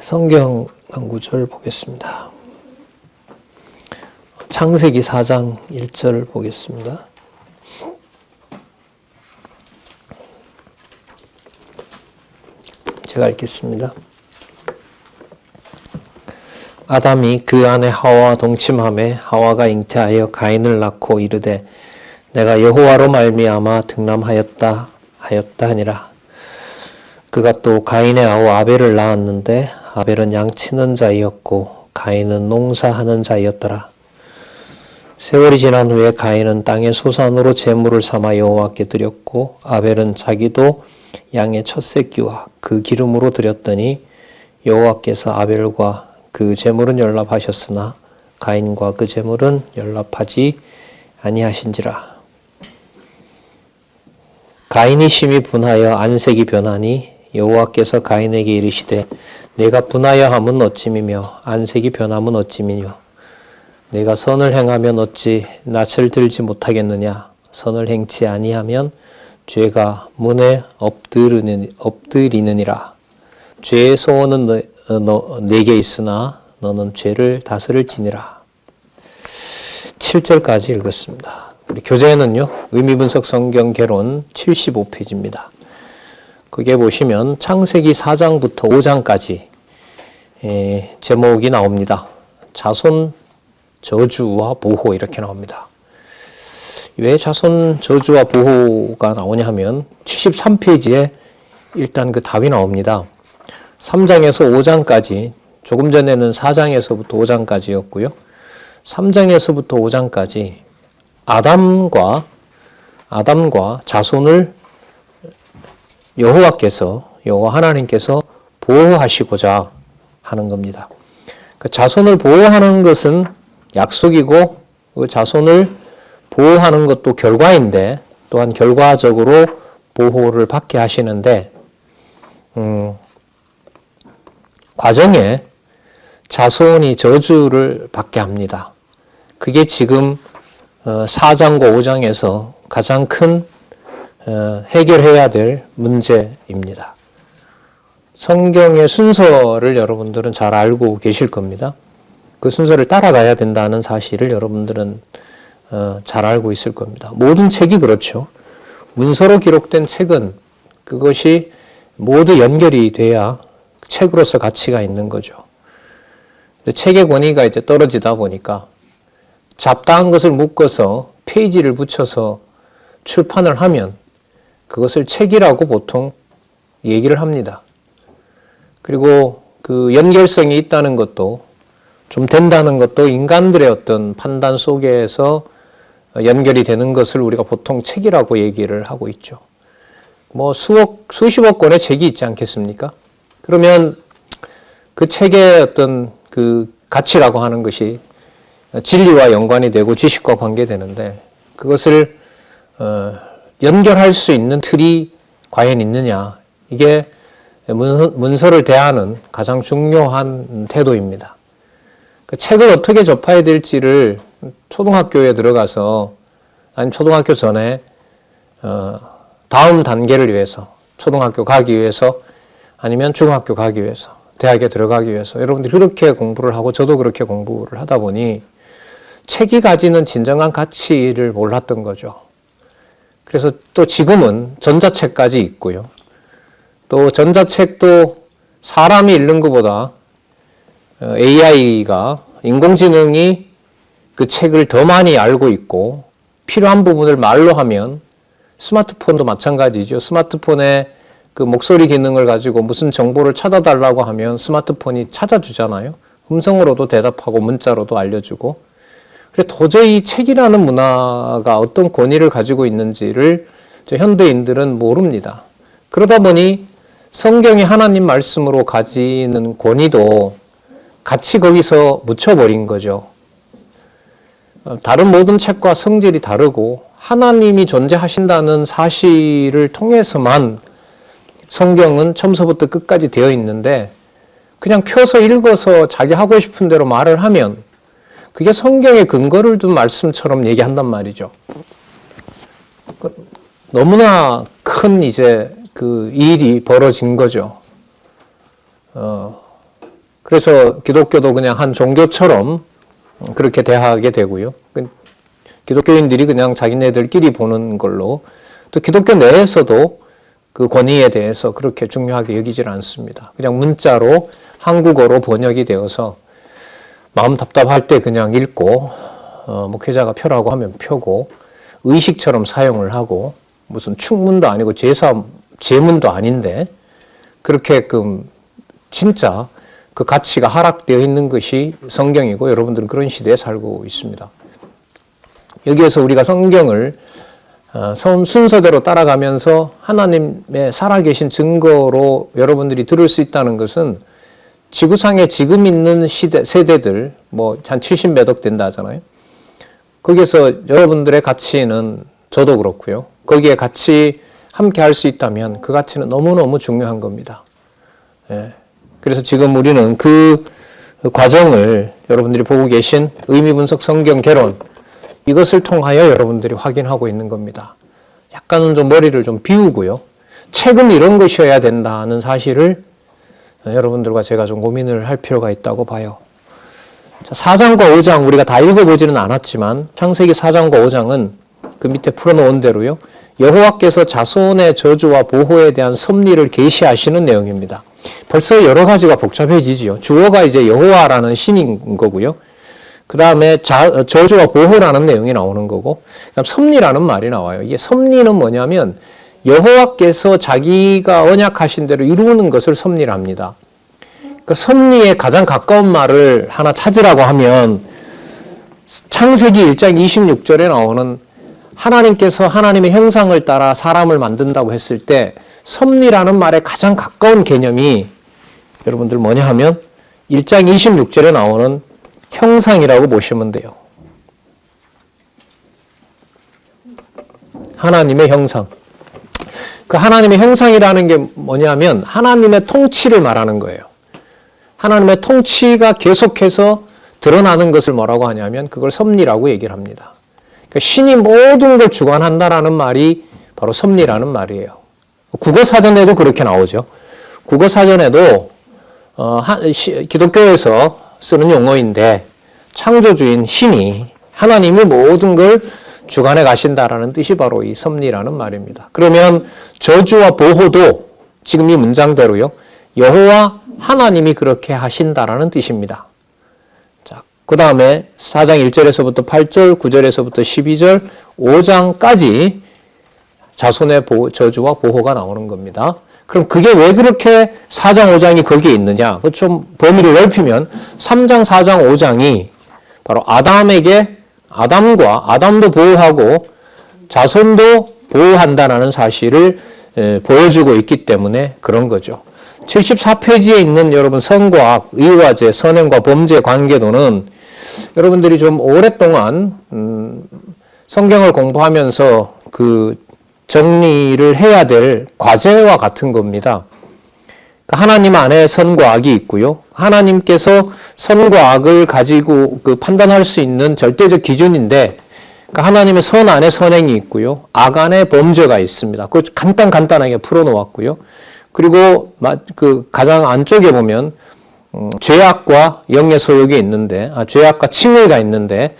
성경 한 구절 보겠습니다. 창세기 4장 1절 보겠습니다. 제가 읽겠습니다. 아담이 그 아내 하와와 동침하매 하와가 잉태하여 가인을 낳고 이르되 내가 여호와로 말미암아 등남하였다 하니라. 그가 또 가인의 아우 아벨을 낳았는데 아벨은 양치는 자이었고 가인은 농사하는 자이었더라. 세월이 지난 후에 가인은 땅의 소산으로 제물을 삼아 여호와께 드렸고 아벨은 자기도 양의 첫 새끼와 그 기름으로 드렸더니 여호와께서 아벨과 그 제물은 연락하셨으나 가인과 그 제물은 연락하지 아니하신지라. 가인이 심히 분하여 안색이 변하니 여호와께서 가인에게 이르시되 내가 분하여 함은 어찌미며 안색이 변함은 어찌미뇨. 내가 선을 행하면 어찌 낯을 들지 못하겠느냐. 선을 행치 아니하면 죄가 문에 엎드리느니라. 죄의 소원은 내게 있으나 너는 죄를 다스릴지니라. 7절까지 읽었습니다. 우리 교재는요, 의미분석 성경 개론 75페이지입니다. 거기에 보시면 창세기 4장부터 5장까지 제목이 나옵니다. 자손 저주와 보호 이렇게 나옵니다. 왜 자손 저주와 보호가 나오냐 하면 73페이지에 일단 그 답이 나옵니다. 3장에서 5장까지, 조금 전에는 4장에서부터 5장까지였고요. 3장에서부터 5장까지 아담과 자손을 여호와 하나님께서 보호하시고자 하는 겁니다. 그 자손을 보호하는 것은 약속이고 그 자손을 보호하는 것도 결과인데 또한 결과적으로 보호를 받게 하시는데 과정에 자손이 저주를 받게 합니다. 그게 지금 4장과 5장에서 가장 큰 해결해야 될 문제입니다. 성경의 순서를 여러분들은 잘 알고 계실 겁니다. 그 순서를 따라가야 된다는 사실을 여러분들은 잘 알고 있을 겁니다. 모든 책이 그렇죠. 문서로 기록된 책은 그것이 모두 연결이 돼야 책으로서 가치가 있는 거죠. 근데 책의 권위가 이제 떨어지다 보니까 잡다한 것을 묶어서 페이지를 붙여서 출판을 하면 그것을 책이라고 보통 얘기를 합니다. 그리고 그 연결성이 있다는 것도 좀 된다는 것도 인간들의 어떤 판단 속에서 연결이 되는 것을 우리가 보통 책이라고 얘기를 하고 있죠. 뭐 수십억 권의 책이 있지 않겠습니까? 그러면 그 책의 어떤 그 가치라고 하는 것이 진리와 연관이 되고 지식과 관계되는데 그것을 연결할 수 있는 틀이 과연 있느냐. 이게 문서를 대하는 가장 중요한 태도입니다. 그 책을 어떻게 접해야 될지를 초등학교에 들어가서 아니면 초등학교 전에 다음 단계를 위해서 초등학교 가기 위해서 아니면 중학교 가기 위해서 대학에 들어가기 위해서 여러분들이 그렇게 공부를 하고 저도 그렇게 공부를 하다 보니 책이 가지는 진정한 가치를 몰랐던 거죠. 그래서 또 지금은 전자책까지 있고요. 또 전자책도 사람이 읽는 것보다 AI가 인공지능이 그 책을 더 많이 알고 있고 필요한 부분을 말로 하면 스마트폰도 마찬가지죠. 스마트폰에 그 목소리 기능을 가지고 무슨 정보를 찾아달라고 하면 스마트폰이 찾아주잖아요. 음성으로도 대답하고 문자로도 알려주고. 그래 도저히 책이라는 문화가 어떤 권위를 가지고 있는지를 현대인들은 모릅니다. 그러다 보니 성경이 하나님 말씀으로 가지는 권위도 같이 거기서 묻혀버린 거죠. 다른 모든 책과 성질이 다르고 하나님이 존재하신다는 사실을 통해서만 성경은 처음서부터 끝까지 되어 있는데 그냥 펴서 읽어서 자기 하고 싶은 대로 말을 하면 그게 성경의 근거를 둔 말씀처럼 얘기한단 말이죠. 너무나 큰 이제 그 일이 벌어진 거죠. 그래서 기독교도 그냥 한 종교처럼 그렇게 대하게 되고요. 기독교인들이 그냥 자기네들끼리 보는 걸로, 또 기독교 내에서도 그 권위에 대해서 그렇게 중요하게 여기질 않습니다. 그냥 문자로 한국어로 번역이 되어서 마음 답답할 때 그냥 읽고, 목회자가 펴라고 하면 펴고, 의식처럼 사용을 하고, 무슨 축문도 아니고 제문도 아닌데, 그렇게끔 진짜 그 가치가 하락되어 있는 것이 성경이고, 여러분들은 그런 시대에 살고 있습니다. 여기에서 우리가 성경을 순서대로 따라가면서 하나님의 살아계신 증거로 여러분들이 들을 수 있다는 것은, 지구상에 지금 있는 세대들, 한 70몇 억 된다 하잖아요. 거기에서 여러분들의 가치는, 저도 그렇고요, 거기에 같이 함께 할 수 있다면 그 가치는 너무너무 중요한 겁니다. 예. 그래서 지금 우리는 그 과정을 여러분들이 보고 계신 의미분석 성경 개론, 이것을 통하여 여러분들이 확인하고 있는 겁니다. 약간은 좀 머리를 좀 비우고요, 책은 이런 것이어야 된다는 사실을 여러분들과 제가 좀 고민을 할 필요가 있다고 봐요. 자, 4장과 5장 우리가 다 읽어보지는 않았지만, 창세기 4장과 5장은 그 밑에 풀어놓은 대로요, 여호와께서 자손의 저주와 보호에 대한 섭리를 계시하시는 내용입니다. 벌써 여러 가지가 복잡해지지요. 주어가 이제 여호와라는 신인 거고요. 그 다음에 저주와 보호라는 내용이 나오는 거고, 그다음 섭리라는 말이 나와요. 이게 섭리는 뭐냐면, 여호와께서 자기가 언약하신 대로 이루는 것을 섭리랍니다. 그 섭리에 가장 가까운 말을 하나 찾으라고 하면, 창세기 1장 26절에 나오는 하나님께서 하나님의 형상을 따라 사람을 만든다고 했을 때 섭리라는 말에 가장 가까운 개념이 여러분들 뭐냐 하면 1장 26절에 나오는 형상이라고 보시면 돼요. 하나님의 형상. 그 하나님의 형상이라는 게 뭐냐면 하나님의 통치를 말하는 거예요. 하나님의 통치가 계속해서 드러나는 것을 뭐라고 하냐면 그걸 섭리라고 얘기를 합니다. 그러니까 신이 모든 걸 주관한다라는 말이 바로 섭리라는 말이에요. 국어사전에도 그렇게 나오죠. 국어사전에도 기독교에서 쓰는 용어인데, 창조주인 신이, 하나님이 모든 걸 주관해 가신다라는 뜻이 바로 이 섭리라는 말입니다. 그러면 저주와 보호도 지금 이 문장대로요, 여호와 하나님이 그렇게 하신다라는 뜻입니다. 자, 그 다음에 4장 1절에서부터 8절, 9절에서부터 12절, 5장까지 자손의 저주와 보호가 나오는 겁니다. 그럼 그게 왜 그렇게 4장, 5장이 거기에 있느냐? 좀 범위를 넓히면 3장, 4장, 5장이 바로 아담도 보호하고 자손도 보호한다는 사실을 보여주고 있기 때문에 그런 거죠. 74페이지에 있는 여러분 선과악, 의와제, 선행과 범죄 관계도는 여러분들이 좀 오랫동안 성경을 공부하면서 그 정리를 해야 될 과제와 같은 겁니다. 하나님 안에 선과 악이 있고요. 하나님께서 선과 악을 가지고 판단할 수 있는 절대적 기준인데, 하나님의 선 안에 선행이 있고요. 악 안에 범죄가 있습니다. 그거 간단하게 풀어놓았고요. 그리고 그 가장 안쪽에 보면 죄악과 영의 소욕이 있는데, 죄악과 칭의가 있는데,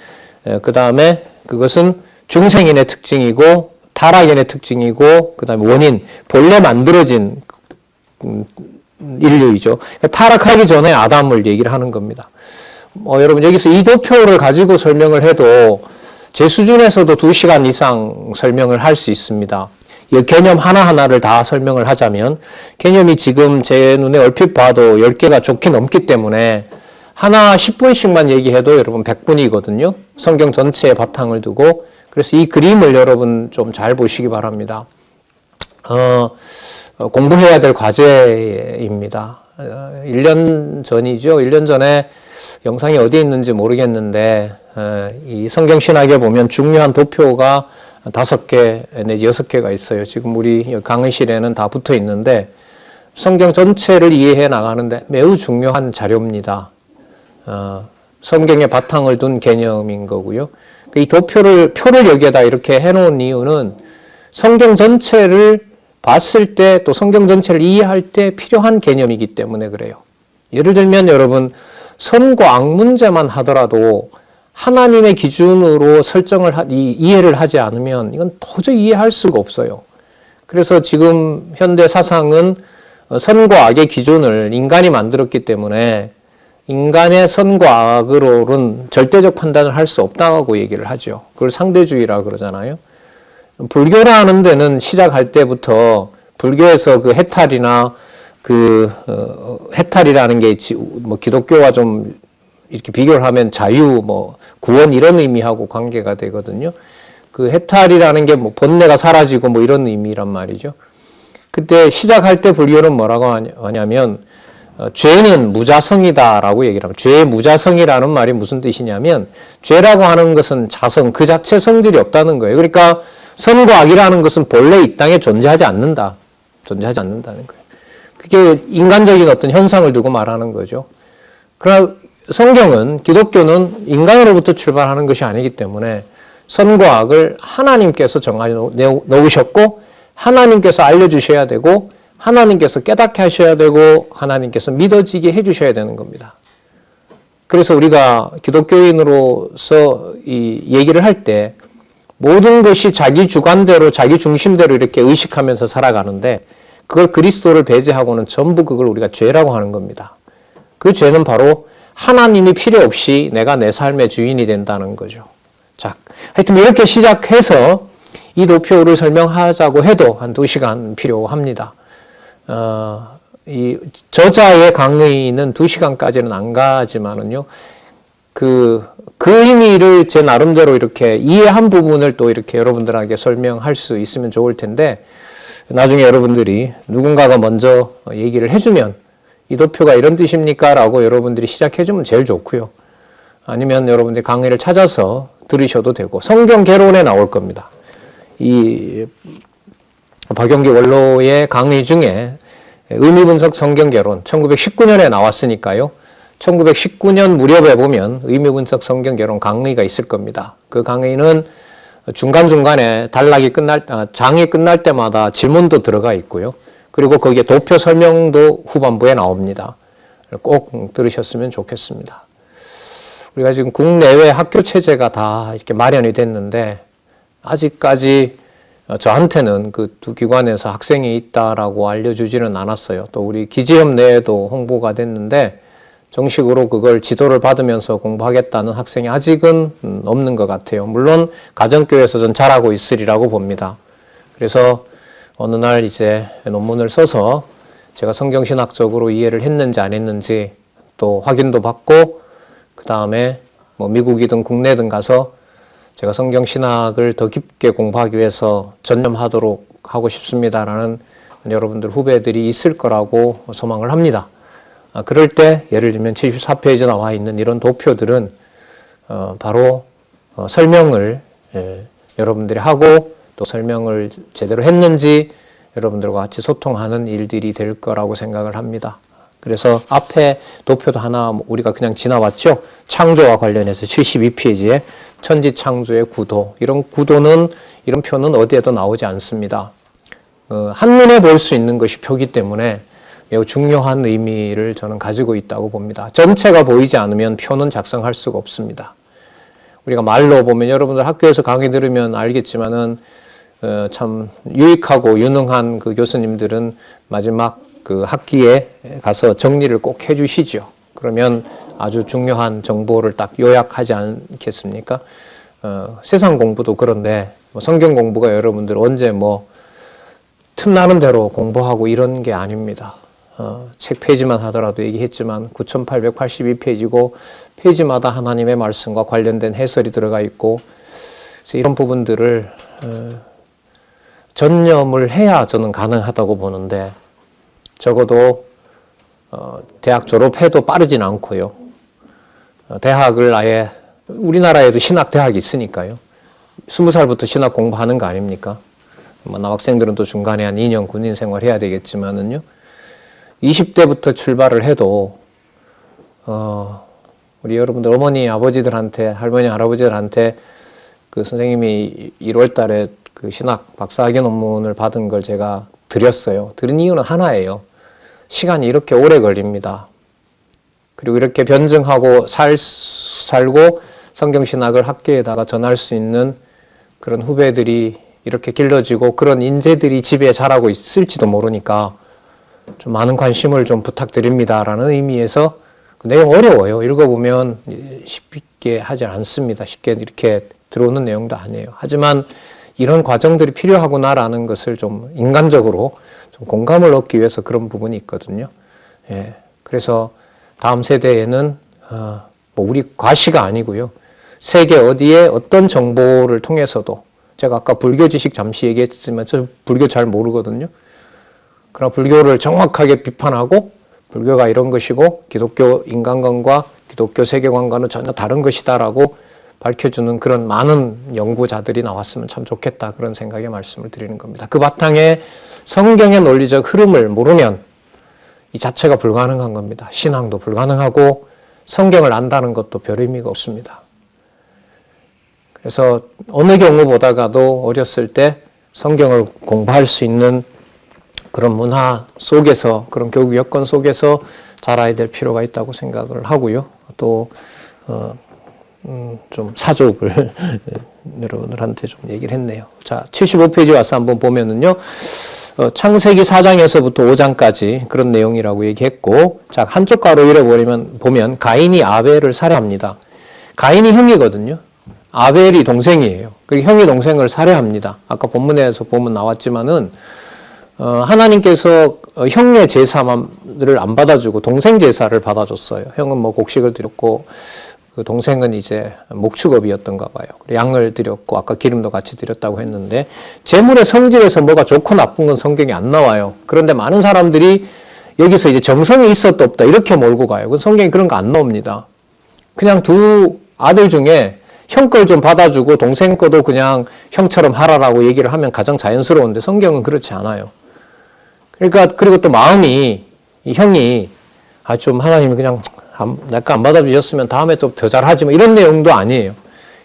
그 다음에 그것은 중생인의 특징이고 타락인의 특징이고, 그 다음에 원인, 본래 만들어진 인류이죠. 타락하기 전에 아담을 얘기를 하는 겁니다. 여러분 여기서 이 도표를 가지고 설명을 해도 제 수준에서도 2시간 이상 설명을 할 수 있습니다. 이 개념 하나하나를 다 설명을 하자면, 개념이 지금 제 눈에 얼핏 봐도 10개가 좋게 넘기 때문에 하나 10분씩만 얘기해도 여러분 100분이거든요. 성경 전체에 바탕을 두고. 그래서 이 그림을 여러분 좀 잘 보시기 바랍니다. 공부해야 될 과제입니다. 1년 전이죠. 1년 전에 영상이 어디에 있는지 모르겠는데, 이 성경신학에 보면 중요한 도표가 5개 내지 6개가 있어요. 지금 우리 강의실에는 다 붙어 있는데, 성경 전체를 이해해 나가는데 매우 중요한 자료입니다. 성경의 바탕을 둔 개념인 거고요. 이 표를 여기에다 이렇게 해놓은 이유는 성경 전체를 봤을 때, 또 성경 전체를 이해할 때 필요한 개념이기 때문에 그래요. 예를 들면 여러분 선과 악 문제만 하더라도 하나님의 기준으로 이해를 하지 않으면 이건 도저히 이해할 수가 없어요. 그래서 지금 현대 사상은 선과 악의 기준을 인간이 만들었기 때문에 인간의 선과 악으로는 절대적 판단을 할 수 없다고 얘기를 하죠. 그걸 상대주의라 그러잖아요. 불교라는 데는 시작할 때부터 불교에서 그 해탈이나 해탈이라는 게 뭐 기독교와 좀 이렇게 비교를 하면 자유, 뭐 구원 이런 의미하고 관계가 되거든요. 그 해탈이라는 게 뭐 본내가 사라지고 뭐 이런 의미란 말이죠. 그때 시작할 때 불교는 뭐라고 하냐면 죄는 무자성이다라고 얘기를 합니다. 죄의 무자성이라는 말이 무슨 뜻이냐면 죄라고 하는 것은 자성, 그 자체 성질이 없다는 거예요. 그러니까 선과 악이라는 것은 본래 이 땅에 존재하지 않는다. 존재하지 않는다는 거예요. 그게 인간적인 어떤 현상을 두고 말하는 거죠. 그러나 성경은, 기독교는 인간으로부터 출발하는 것이 아니기 때문에 선과 악을 하나님께서 정하여 놓으셨고 하나님께서 알려주셔야 되고 하나님께서 깨닫게 하셔야 되고 하나님께서 믿어지게 해주셔야 되는 겁니다. 그래서 우리가 기독교인으로서 이 얘기를 할 때 모든 것이 자기 주관대로 자기 중심대로 이렇게 의식하면서 살아가는데 그걸 그리스도를 배제하고는 전부 그걸 우리가 죄라고 하는 겁니다. 그 죄는 바로 하나님이 필요 없이 내가 내 삶의 주인이 된다는 거죠. 자, 하여튼 이렇게 시작해서 이 도표를 설명하자고 해도 한 2시간 필요합니다. 이 저자의 강의는 2시간까지는 안 가지만은요, 그 의미를 제 나름대로 이렇게 이해한 부분을 또 이렇게 여러분들에게 설명할 수 있으면 좋을 텐데, 나중에 여러분들이 누군가가 먼저 얘기를 해주면 이 도표가 이런 뜻입니까? 라고 여러분들이 시작해주면 제일 좋고요. 아니면 여러분들이 강의를 찾아서 들으셔도 되고, 성경 개론에 나올 겁니다. 이 박영기 원로의 강의 중에 의미분석 성경 개론 1919년에 나왔으니까요. 1919년 무렵에 보면 의미분석 성경 개론 강의가 있을 겁니다. 그 강의는 중간중간에 장이 끝날 때마다 질문도 들어가 있고요. 그리고 거기에 도표 설명도 후반부에 나옵니다. 꼭 들으셨으면 좋겠습니다. 우리가 지금 국내외 학교 체제가 다 이렇게 마련이 됐는데 아직까지 저한테는 그 두 기관에서 학생이 있다라고 알려주지는 않았어요. 또 우리 기지협 내에도 홍보가 됐는데 정식으로 그걸 지도를 받으면서 공부하겠다는 학생이 아직은 없는 것 같아요. 물론 가정교회에서 전 잘하고 있으리라고 봅니다. 그래서 어느 날 이제 논문을 써서 제가 성경신학적으로 이해를 했는지 안 했는지 또 확인도 받고 그 다음에 뭐 미국이든 국내든 가서 제가 성경신학을 더 깊게 공부하기 위해서 전념하도록 하고 싶습니다라는 여러분들 후배들이 있을 거라고 소망을 합니다. 그럴 때 예를 들면 74페이지에 나와 있는 이런 도표들은 바로 설명을 여러분들이 하고 또 설명을 제대로 했는지 여러분들과 같이 소통하는 일들이 될 거라고 생각을 합니다. 그래서 앞에 도표도 하나 우리가 그냥 지나왔죠. 창조와 관련해서 72페이지에 천지창조의 구도. 이런 구도는, 이런 표는 어디에도 나오지 않습니다. 한눈에 볼 수 있는 것이 표기 때문에 매우 중요한 의미를 저는 가지고 있다고 봅니다. 전체가 보이지 않으면 표는 작성할 수가 없습니다. 우리가 말로 보면 여러분들 학교에서 강의 들으면 알겠지만은 참 유익하고 유능한 그 교수님들은 마지막 그 학기에 가서 정리를 꼭 해주시죠. 그러면 아주 중요한 정보를 딱 요약하지 않겠습니까? 세상 공부도 그런데 성경 공부가 여러분들 언제 뭐 틈나는 대로 공부하고 이런 게 아닙니다. 책 페이지만 하더라도 얘기했지만 9882페이지고 페이지마다 하나님의 말씀과 관련된 해설이 들어가 있고 그래서 이런 부분들을 전념을 해야 저는 가능하다고 보는데 적어도 대학 졸업해도 빠르진 않고요. 대학을 아예 우리나라에도 신학대학이 있으니까요. 20살부터 신학 공부하는 거 아닙니까? 남학생들은 또 중간에 한 2년 군인 생활 해야 되겠지만은요. 20대부터 출발을 해도 우리 여러분들 어머니 아버지들한테 할머니 할아버지들한테 그 선생님이 1월 달에 그 신학 박사학위 논문을 받은 걸 제가 드렸어요. 드린 이유는 하나예요. 시간이 이렇게 오래 걸립니다. 그리고 이렇게 변증하고 살고 성경신학을 학계에다가 전할 수 있는 그런 후배들이 이렇게 길러지고 그런 인재들이 집에 자라고 있을지도 모르니까 좀 많은 관심을 좀 부탁드립니다라는 의미에서 그 내용 어려워요. 읽어보면 쉽게 하지 않습니다. 쉽게 이렇게 들어오는 내용도 아니에요. 하지만 이런 과정들이 필요하구나라는 것을 좀 인간적으로 좀 공감을 얻기 위해서 그런 부분이 있거든요. 예. 그래서 다음 세대에는 뭐 우리 과시가 아니고요. 세계 어디에 어떤 정보를 통해서도 제가 아까 불교 지식 잠시 얘기했지만 저 불교 잘 모르거든요. 그러나 불교를 정확하게 비판하고 불교가 이런 것이고 기독교 인간관과 기독교 세계관과는 전혀 다른 것이다라고 밝혀주는 그런 많은 연구자들이 나왔으면 참 좋겠다 그런 생각에 말씀을 드리는 겁니다. 그 바탕에 성경의 논리적 흐름을 모르면 이 자체가 불가능한 겁니다. 신앙도 불가능하고 성경을 안다는 것도 별 의미가 없습니다. 그래서 어느 경우보다가도 어렸을 때 성경을 공부할 수 있는 그런 문화 속에서 그런 교육 여건 속에서 자라야 될 필요가 있다고 생각을 하고요. 또 좀 사족을 여러분들한테 좀 얘기를 했네요. 자, 75페이지 와서 한번 보면은요. 창세기 4장에서부터 5장까지 그런 내용이라고 얘기했고, 자, 한쪽 가로 이래버리면 보면 가인이 아벨을 살해합니다. 가인이 형이거든요. 아벨이 동생이에요. 그리고 형이 동생을 살해합니다. 아까 본문에서 보면 나왔지만은 하나님께서 형의 제사를 안 받아주고 동생 제사를 받아줬어요. 형은 뭐 곡식을 드렸고 그 동생은 이제 목축업이었던가 봐요. 양을 드렸고 아까 기름도 같이 드렸다고 했는데 재물의 성질에서 뭐가 좋고 나쁜 건 성경에 안 나와요. 그런데 많은 사람들이 여기서 이제 정성이 있었다 없다 이렇게 몰고 가요. 그 성경에 그런 거 안 나옵니다. 그냥 두 아들 중에 형 걸 좀 받아주고 동생 거도 그냥 형처럼 하라라고 얘기를 하면 가장 자연스러운데 성경은 그렇지 않아요. 그러니까 그리고 또 마음이 이 형이 좀 하나님이 그냥 내가 안 받아주셨으면 다음에 또 더 잘하지 뭐 이런 내용도 아니에요.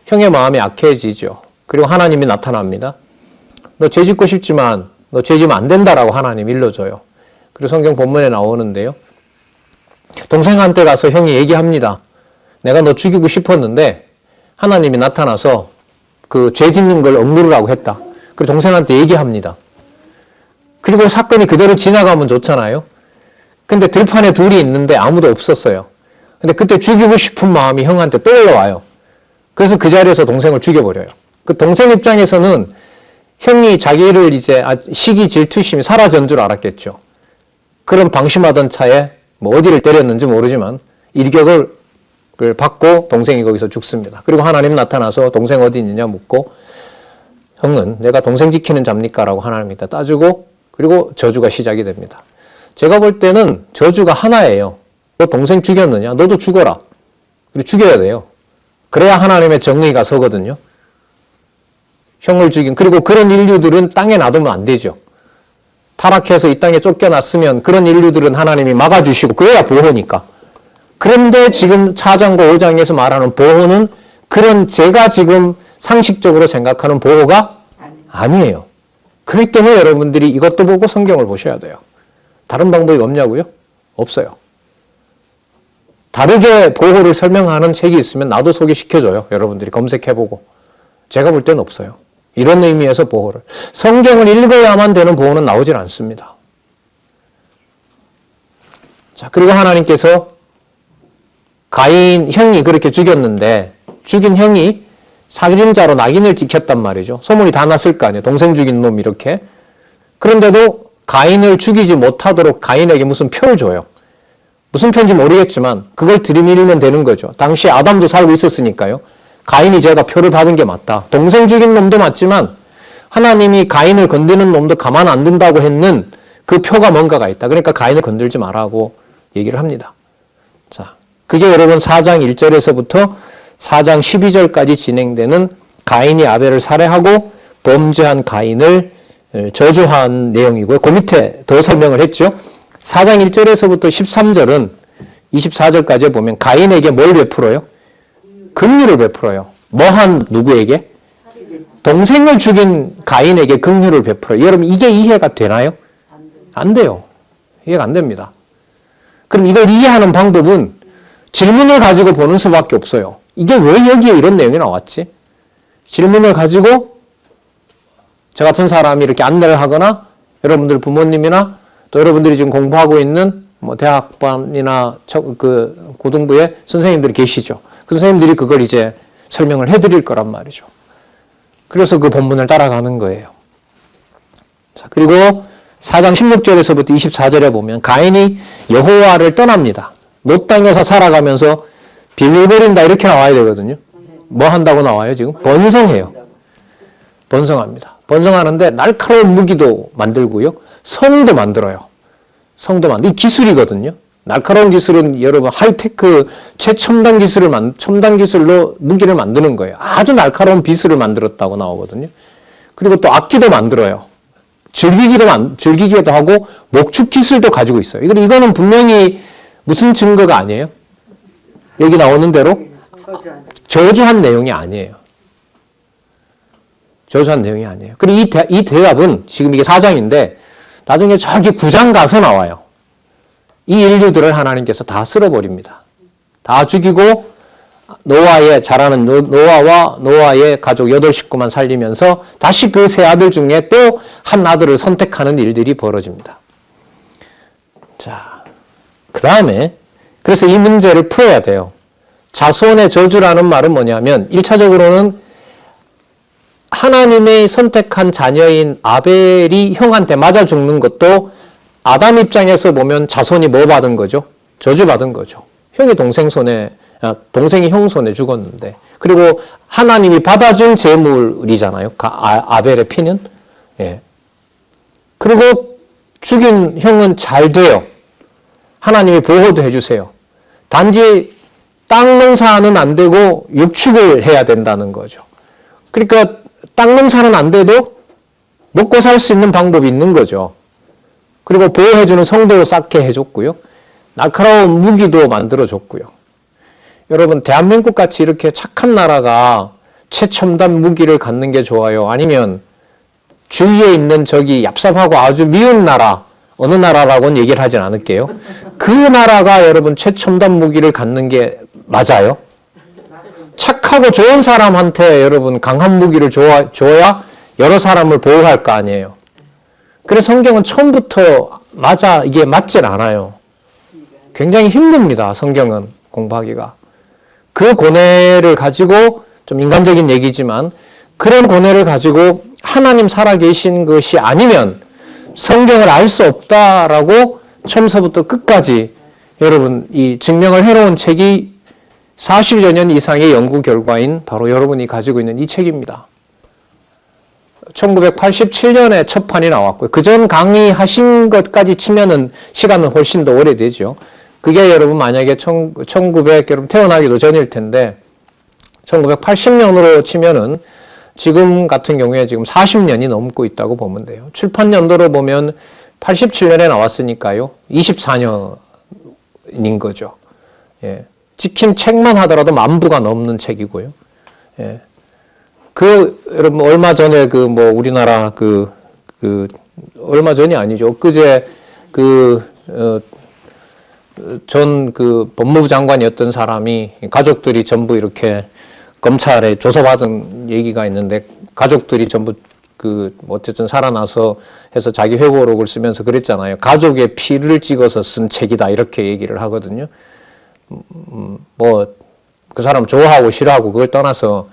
형의 마음이 악해지죠. 그리고 하나님이 나타납니다. 너 죄 짓고 싶지만 너 죄 지면 안 된다라고 하나님 일러줘요. 그리고 성경 본문에 나오는데요. 동생한테 가서 형이 얘기합니다. 내가 너 죽이고 싶었는데 하나님이 나타나서 그 죄 짓는 걸 억누르라고 했다. 그리고 동생한테 얘기합니다. 그리고 사건이 그대로 지나가면 좋잖아요. 근데 들판에 둘이 있는데 아무도 없었어요. 근데 그때 죽이고 싶은 마음이 형한테 떠올라와요. 그래서 그 자리에서 동생을 죽여버려요. 그 동생 입장에서는 형이 자기를 이제 시기 질투심이 사라진 줄 알았겠죠. 그런 방심하던 차에 뭐 어디를 때렸는지 모르지만 일격을 받고 동생이 거기서 죽습니다. 그리고 하나님 나타나서 동생 어디 있느냐 묻고 형은 내가 동생 지키는 잡니까? 라고 하나님한테 따지고 그리고 저주가 시작이 됩니다. 제가 볼 때는 저주가 하나예요. 너 동생 죽였느냐? 너도 죽어라. 그리고 죽여야 돼요. 그래야 하나님의 정의가 서거든요. 형을 죽인 그리고 그런 인류들은 땅에 놔두면 안 되죠. 타락해서 이 땅에 쫓겨났으면 그런 인류들은 하나님이 막아주시고 그래야 보호니까. 그런데 지금 4장과 5장에서 말하는 보호는 그런 제가 지금 상식적으로 생각하는 보호가 아니에요. 그렇기 때문에 여러분들이 이것도 보고 성경을 보셔야 돼요. 다른 방법이 없냐고요? 없어요. 다르게 보호를 설명하는 책이 있으면 나도 소개시켜줘요. 여러분들이 검색해보고. 제가 볼 때는 없어요. 이런 의미에서 보호를. 성경을 읽어야만 되는 보호는 나오질 않습니다. 자, 그리고 하나님께서 가인 형이 그렇게 죽였는데 죽인 형이 살인자로 낙인을 찍혔단 말이죠. 소문이 다 났을 거 아니에요. 동생 죽인 놈 이렇게. 그런데도 가인을 죽이지 못하도록 가인에게 무슨 표를 줘요. 무슨 표인지 모르겠지만 그걸 들이밀면 되는 거죠. 당시 아담도 살고 있었으니까요. 가인이 제가 표를 받은 게 맞다. 동생 죽인 놈도 맞지만 하나님이 가인을 건드는 놈도 가만 안 둔다고 했는 그 표가 뭔가가 있다. 그러니까 가인을 건들지 말라고 얘기를 합니다. 자, 그게 여러분 4장 1절에서부터 4장 12절까지 진행되는 가인이 아벨을 살해하고 범죄한 가인을 저주한 내용이고요. 그 밑에 더 설명을 했죠. 4장 1절에서부터 13절은 24절까지 보면 가인에게 뭘 베풀어요? 긍휼을 베풀어요. 뭐한 누구에게? 동생을 죽인 가인에게 긍휼을 베풀어요. 여러분 이게 이해가 되나요? 안 돼요. 이해가 안 됩니다. 그럼 이걸 이해하는 방법은 질문을 가지고 보는 수밖에 없어요. 이게 왜 여기에 이런 내용이 나왔지? 질문을 가지고 저 같은 사람이 이렇게 안내를 하거나 여러분들 부모님이나 또 여러분들이 지금 공부하고 있는 뭐 대학반이나 그 고등부에 선생님들이 계시죠. 그 선생님들이 그걸 이제 설명을 해드릴 거란 말이죠. 그래서 그 본문을 따라가는 거예요. 자, 그리고 4장 16절에서부터 24절에 보면 가인이 여호와를 떠납니다. 롯 땅에서 살아가면서 빌빌거린다 이렇게 나와야 되거든요. 뭐 한다고 나와요 지금? 번성해요. 번성합니다. 번성하는데 날카로운 무기도 만들고요. 성도 만들어요. 성도 만들. 이 기술이거든요. 날카로운 기술은 여러분 하이테크 최첨단 첨단 기술로 무기를 만드는 거예요. 아주 날카로운 비술을 만들었다고 나오거든요. 그리고 또 악기도 만들어요. 즐기기도 하고 목축 기술도 가지고 있어요. 이거는 분명히 무슨 증거가 아니에요? 여기 나오는 대로 저주한 내용이 아니에요. 저주한 내용이 아니에요. 그리고 이 대답은 지금 이게 4장인데 나중에 저기 9장 가서 나와요. 이 인류들을 하나님께서 다 쓸어버립니다. 다 죽이고 노아의 자라는 노아와 노아의 가족 8식구만 살리면서 다시 그 세 아들 중에 또 한 아들을 선택하는 일들이 벌어집니다. 자, 그 다음에 그래서 이 문제를 풀어야 돼요. 자손의 저주라는 말은 뭐냐면 1차적으로는 하나님의 선택한 자녀인 아벨이 형한테 맞아 죽는 것도 아담 입장에서 보면 자손이 뭐 받은 거죠? 저주 받은 거죠. 동생이 형 손에 죽었는데 그리고 하나님이 받아준 제물이잖아요. 아벨의 피는. 예. 그리고 죽인 형은 잘 돼요. 하나님이 보호도 해주세요. 단지 땅 농사는 안 되고 육축을 해야 된다는 거죠. 그러니까 땅 농사는 안 돼도 먹고 살 수 있는 방법이 있는 거죠. 그리고 보호해주는 성도를 쌓게 해줬고요. 날카로운 무기도 만들어줬고요. 여러분 대한민국 같이 이렇게 착한 나라가 최첨단 무기를 갖는 게 좋아요? 아니면 주위에 있는 저기 얍삽하고 아주 미운 나라, 어느 나라라고는 얘기를 하진 않을게요. 그 나라가 여러분 최첨단 무기를 갖는 게 맞아요? 착하고 좋은 사람한테 여러분 강한 무기를 줘야 여러 사람을 보호할 거 아니에요. 그래서 성경은 처음부터 이게 맞질 않아요. 굉장히 힘듭니다. 성경은 공부하기가. 그 고뇌를 가지고 좀 인간적인 얘기지만 그런 고뇌를 가지고 하나님 살아계신 것이 아니면 성경을 알 수 없다라고 처음서부터 끝까지 여러분 이 증명을 해놓은 책이 40여 년 이상의 연구 결과인 바로 여러분이 가지고 있는 이 책입니다. 1987년에 첫 판이 나왔고요. 그전 강의하신 것까지 치면은 시간은 훨씬 더 오래되죠. 그게 여러분 만약에 1900 여러분 태어나기도 전일 텐데 1980년으로 치면은 지금 같은 경우에 지금 40년이 넘고 있다고 보면 돼요. 출판 연도로 보면 87년에 나왔으니까요. 24년인 거죠. 예. 찍힌 책만 하더라도 10,000부가 넘는 책이고요. 예. 여러분, 얼마 전에 우리나라 얼마 전이 아니죠. 엊그제 전 법무부 장관이었던 사람이 가족들이 전부 이렇게 검찰에 조사받은 얘기가 있는데 가족들이 전부 어쨌든 살아나서 해서 자기 회고록을 쓰면서 그랬잖아요. 가족의 피를 찍어서 쓴 책이다. 이렇게 얘기를 하거든요. 그 사람 좋아하고 싫어하고 그걸 떠나서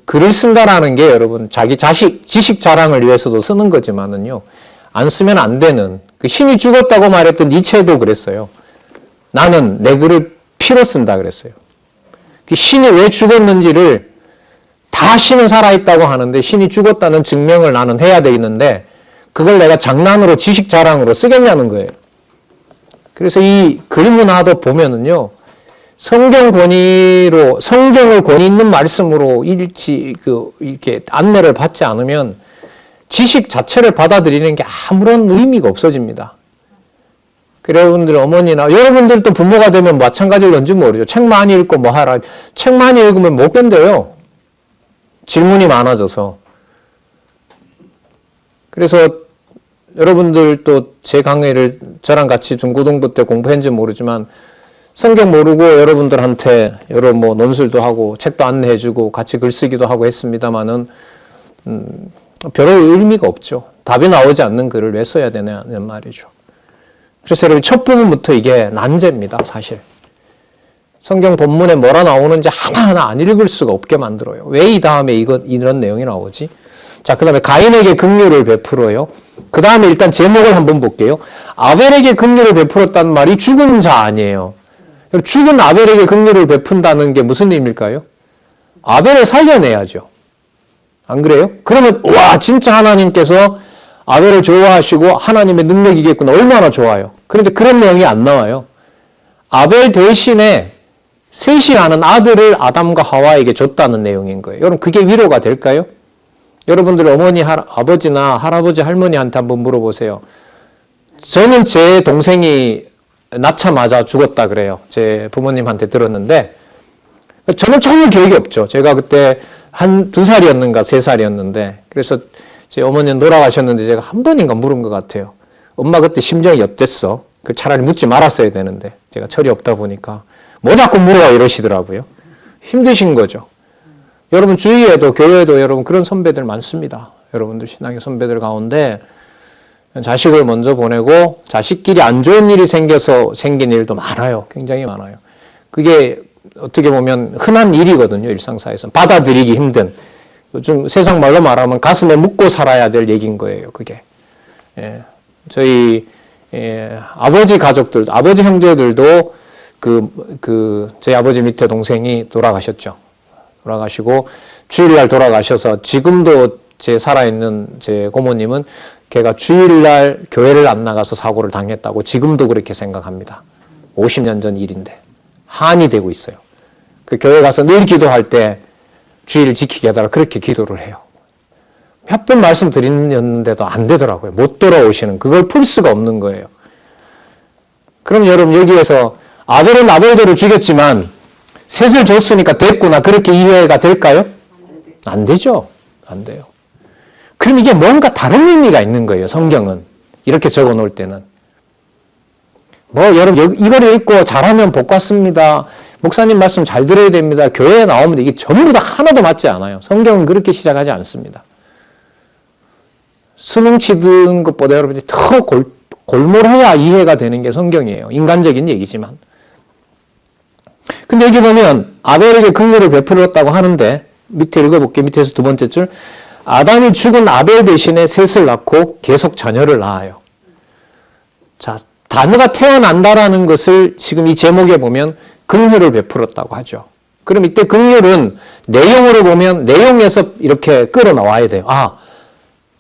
글을 쓴다라는 게 여러분 자기 지식 자랑을 위해서도 쓰는 거지만은요. 안 쓰면 안 되는 신이 죽었다고 말했던 니체도 그랬어요. 나는 내 글을 피로 쓴다 그랬어요. 신이 왜 죽었는지를 다 신은 살아있다고 하는데 신이 죽었다는 증명을 나는 해야 되겠는데 그걸 내가 장난으로 지식 자랑으로 쓰겠냐는 거예요. 그래서 이 글 문화도 보면은요. 성경을 권위 있는 말씀으로 이렇게 안내를 받지 않으면 지식 자체를 받아들이는 게 아무런 의미가 없어집니다. 여러분들 어머니나 여러분들도 부모가 되면 마찬가지일런지 모르죠. 책 많이 읽고 뭐 하라. 책 많이 읽으면 못 견뎌요. 질문이 많아져서. 그래서 여러분들도 제 강의를 저랑 같이 중고등부 때 공부했는지 모르지만 성경 모르고 여러분들한테 여러 뭐 논술도 하고 책도 안내해주고 같이 글쓰기도 하고 했습니다만은 별 의미가 없죠. 답이 나오지 않는 글을 왜 써야 되냐는 말이죠. 그래서 여러분 첫 부분부터 이게 난제입니다. 사실. 성경 본문에 뭐라 나오는지 하나하나 안 읽을 수가 없게 만들어요. 왜 이 다음에 이런 내용이 나오지? 자, 그 다음에 가인에게 긍휼을 베풀어요. 그 다음에 일단 제목을 한번 볼게요. 아벨에게 긍휼을 베풀었다는 말이 죽은 자 아니에요. 죽은 아벨에게 긍휼을 베푼다는 게 무슨 의미일까요? 아벨을 살려내야죠. 안 그래요? 그러면 와 진짜 하나님께서 아벨을 좋아하시고 하나님의 능력이겠구나. 얼마나 좋아요. 그런데 그런 내용이 안 나와요. 아벨 대신에 셋이 하는 아들을 아담과 하와에게 줬다는 내용인 거예요. 여러분 그게 위로가 될까요? 여러분들 어머니, 아버지나 할아버지, 할머니한테 한번 물어보세요. 저는 제 동생이 낳자마자 죽었다 그래요. 제 부모님한테 들었는데 저는 전혀 기억이 없죠. 제가 그때 한 2살이었는가 3살이었는데 그래서 제 어머니는 돌아가셨는데 제가 한 번인가 물은 것 같아요. 엄마 그때 심정이 어땠어? 그 차라리 묻지 말았어야 되는데 제가 철이 없다 보니까 뭐 자꾸 물어봐 이러시더라고요. 힘드신 거죠. 여러분 주위에도 교회에도 여러분 그런 선배들 많습니다. 여러분들 신앙의 선배들 가운데 자식을 먼저 보내고 자식끼리 안 좋은 일이 생겨서 생긴 일도 많아요. 굉장히 많아요. 그게 어떻게 보면 흔한 일이거든요. 일상사에서. 받아들이기 힘든. 요즘 세상 말로 말하면 가슴에 묻고 살아야 될 얘기인 거예요. 그게. 예. 저희 아버지 가족들도 아버지 형제들도 저희 아버지 밑에 동생이 돌아가셨죠. 돌아가시고 주일날 돌아가셔서 지금도 제 살아있는 제 고모님은 걔가 주일날 교회를 안 나가서 사고를 당했다고 지금도 그렇게 생각합니다. 50년 전 일인데 한이 되고 있어요. 그 교회 가서 늘 기도할 때 주일을 지키게 해달라 그렇게 기도를 해요. 몇 번 말씀드렸는데도 안 되더라고요. 못 돌아오시는 그걸 풀 수가 없는 거예요. 그럼 여러분 여기에서 아벨은 아벨대로 죽였지만 셋을 줬으니까 됐구나 그렇게 이해가 될까요? 안 되죠. 안 돼요. 그럼 이게 뭔가 다른 의미가 있는 거예요. 성경은. 이렇게 적어 놓을 때는. 여러분 이걸 읽고 잘하면 복 받습니다. 목사님 말씀 잘 들어야 됩니다. 교회에 나오면 이게 전부 다 하나도 맞지 않아요. 성경은 그렇게 시작하지 않습니다. 수능 치는 것보다 여러분이 더 골몰해야 이해가 되는 게 성경이에요. 인간적인 얘기지만. 근데 여기 보면 아벨에게 긍휼을 베풀었다고 하는데 밑에 읽어볼게요. 밑에서 두 번째 줄. 아담이 죽은 아벨 대신에 셋을 낳고 계속 자녀를 낳아요. 자, 단어가 태어난다라는 것을 지금 이 제목에 보면 긍휼을 베풀었다고 하죠. 그럼 이때 긍휼은 내용으로 보면 내용에서 이렇게 끌어나와야 돼요.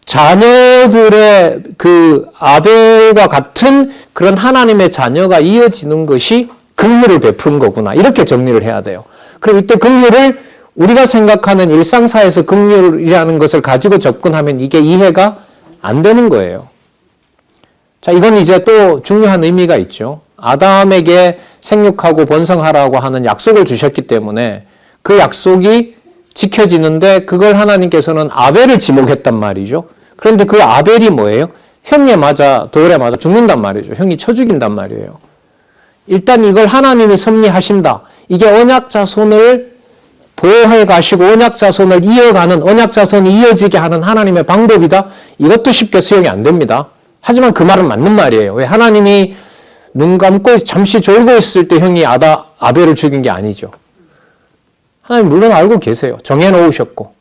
자녀들의 그 아벨과 같은 그런 하나님의 자녀가 이어지는 것이 긍휼을 베푼 거구나. 이렇게 정리를 해야 돼요. 그럼 이때 긍휼을 우리가 생각하는 일상사에서 긍휼이라는 것을 가지고 접근하면 이게 이해가 안 되는 거예요. 자, 이건 이제 또 중요한 의미가 있죠. 아담에게 생육하고 번성하라고 하는 약속을 주셨기 때문에 그 약속이 지켜지는데 그걸 하나님께서는 아벨을 지목했단 말이죠. 그런데 그 아벨이 뭐예요? 형에 맞아 돌에 맞아 죽는단 말이죠. 형이 쳐 죽인단 말이에요. 일단 이걸 하나님이 섭리하신다. 이게 언약 자손을 보호해 가시고 언약 자손을 이어가는 언약 자손이 이어지게 하는 하나님의 방법이다. 이것도 쉽게 수용이 안 됩니다. 하지만 그 말은 맞는 말이에요. 왜 하나님이 눈 감고 잠시 졸고 있을 때 형이 아벨을 죽인 게 아니죠. 하나님 물론 알고 계세요. 정해놓으셨고.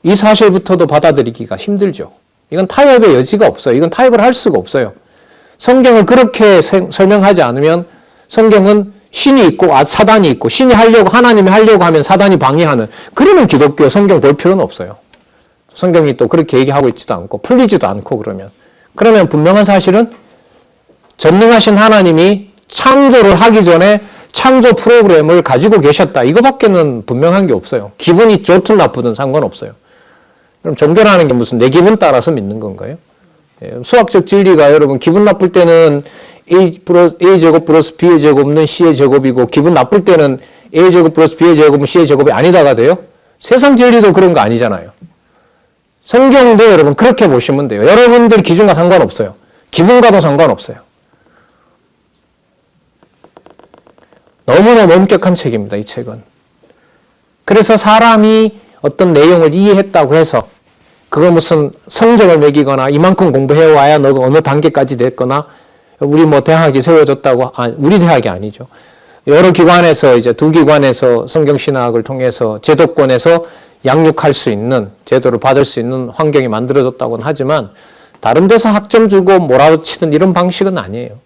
이 사실부터도 받아들이기가 힘들죠. 이건 타협의 여지가 없어요. 이건 타협을 할 수가 없어요. 성경을 그렇게 설명하지 않으면 성경은 신이 있고 사단이 있고 신이 하려고 하나님이 하려고 하면 사단이 방해하는 그러면 기독교 성경 볼 필요는 없어요. 성경이 또 그렇게 얘기하고 있지도 않고 풀리지도 않고 그러면 분명한 사실은 전능하신 하나님이 창조를 하기 전에 창조 프로그램을 가지고 계셨다. 이거밖에는 분명한 게 없어요. 기분이 좋든 나쁘든 상관없어요. 그럼 종교라는 게 무슨 내 기분 따라서 믿는 건가요? 수학적 진리가 여러분 기분 나쁠 때는 A제곱 플러스 B의 제곱은 C의 제곱이고 기분 나쁠 때는 A제곱 플러스 B의 제곱은 C의 제곱이 아니다가 돼요? 세상 진리도 그런 거 아니잖아요. 성경도 여러분 그렇게 보시면 돼요. 여러분들 기준과 상관없어요. 기분과도 상관없어요. 너무너무 엄격한 책입니다, 이 책은. 그래서 사람이 어떤 내용을 이해했다고 해서 그거 무슨 성적을 매기거나 이만큼 공부해와야 너가 어느 단계까지 됐거나 우리 뭐 대학이 세워졌다고, 우리 대학이 아니죠. 여러 기관에서 이제 두 기관에서 성경신학을 통해서 제도권에서 양육할 수 있는, 제도를 받을 수 있는 환경이 만들어졌다고는 하지만 다른 데서 학점 주고 몰아치는 이런 방식은 아니에요.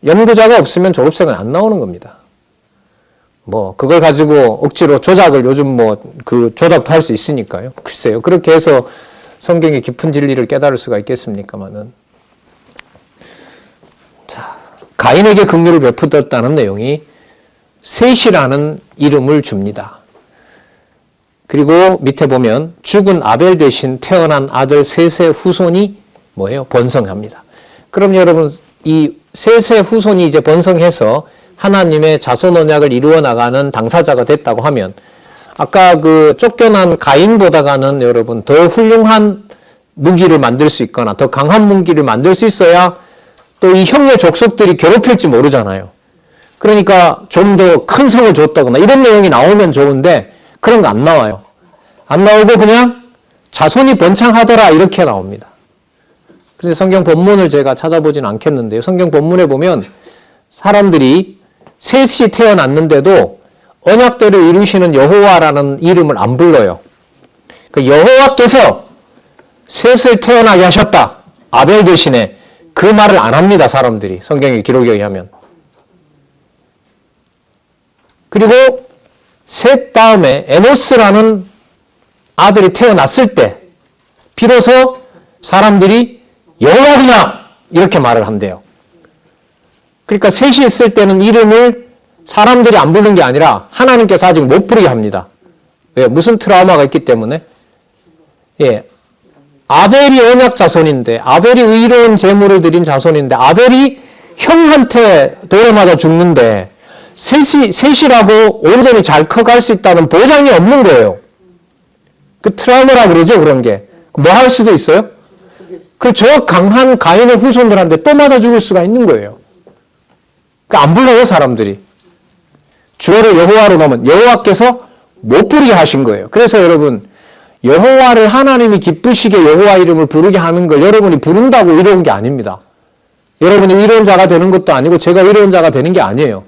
연구자가 없으면 졸업생은 안 나오는 겁니다. 뭐 그걸 가지고 억지로 조작을 요즘 뭐 그 조작도 할 수 있으니까요. 글쎄요. 그렇게 해서 성경의 깊은 진리를 깨달을 수가 있겠습니까마는. 자, 가인에게 긍휼을 베풀었다는 내용이 셋이라는 이름을 줍니다. 그리고 밑에 보면 죽은 아벨 대신 태어난 아들 셋의 후손이 뭐예요? 번성합니다. 그럼 여러분 이 셋의 후손이 이제 번성해서 하나님의 자손 언약을 이루어 나가는 당사자가 됐다고 하면 아까 그 쫓겨난 가인보다가는 여러분 더 훌륭한 무기를 만들 수 있거나 더 강한 무기를 만들 수 있어야 또 이 형의 족속들이 괴롭힐지 모르잖아요. 그러니까 좀 더 큰 성을 줬다거나 이런 내용이 나오면 좋은데 그런 거 안 나와요. 안 나오고 그냥 자손이 번창하더라 이렇게 나옵니다. 그래서 성경 본문을 제가 찾아보진 않겠는데요. 성경 본문에 보면 사람들이 셋이 태어났는데도 언약대로 이루시는 여호와라는 이름을 안 불러요. 그 여호와께서 셋을 태어나게 하셨다. 아벨 대신에 그 말을 안 합니다. 사람들이 성경의 기록에 의하면. 그리고 셋 다음에 에노스라는 아들이 태어났을 때 비로소 사람들이 여호와구나 이렇게 말을 한대요. 그러니까 셋이 있을 때는 이름을 사람들이 안 부르는 게 아니라 하나님께서 아직 못 부르게 합니다. 왜? 무슨 트라우마가 있기 때문에. 예, 아벨이 언약 자손인데 아벨이 의로운 제물을 드린 자손인데 아벨이 형한테 돌아맞아 죽는데 셋이라고 온전히 잘 커갈 수 있다는 보장이 없는 거예요. 그 트라우마라 그러죠, 그런 게. 뭐 할 수도 있어요? 그 저 강한 가인의 후손들한테 또 맞아 죽을 수가 있는 거예요. 그러니까 안 불러요, 사람들이. 주어를 여호와로 넣으면 여호와께서 못 부르게 하신 거예요. 그래서 여러분, 여호와를 하나님이 기쁘시게 여호와 이름을 부르게 하는 걸 여러분이 부른다고 이로운 게 아닙니다. 여러분이 의로운 자가 되는 것도 아니고 제가 의로운 자가 되는 게 아니에요.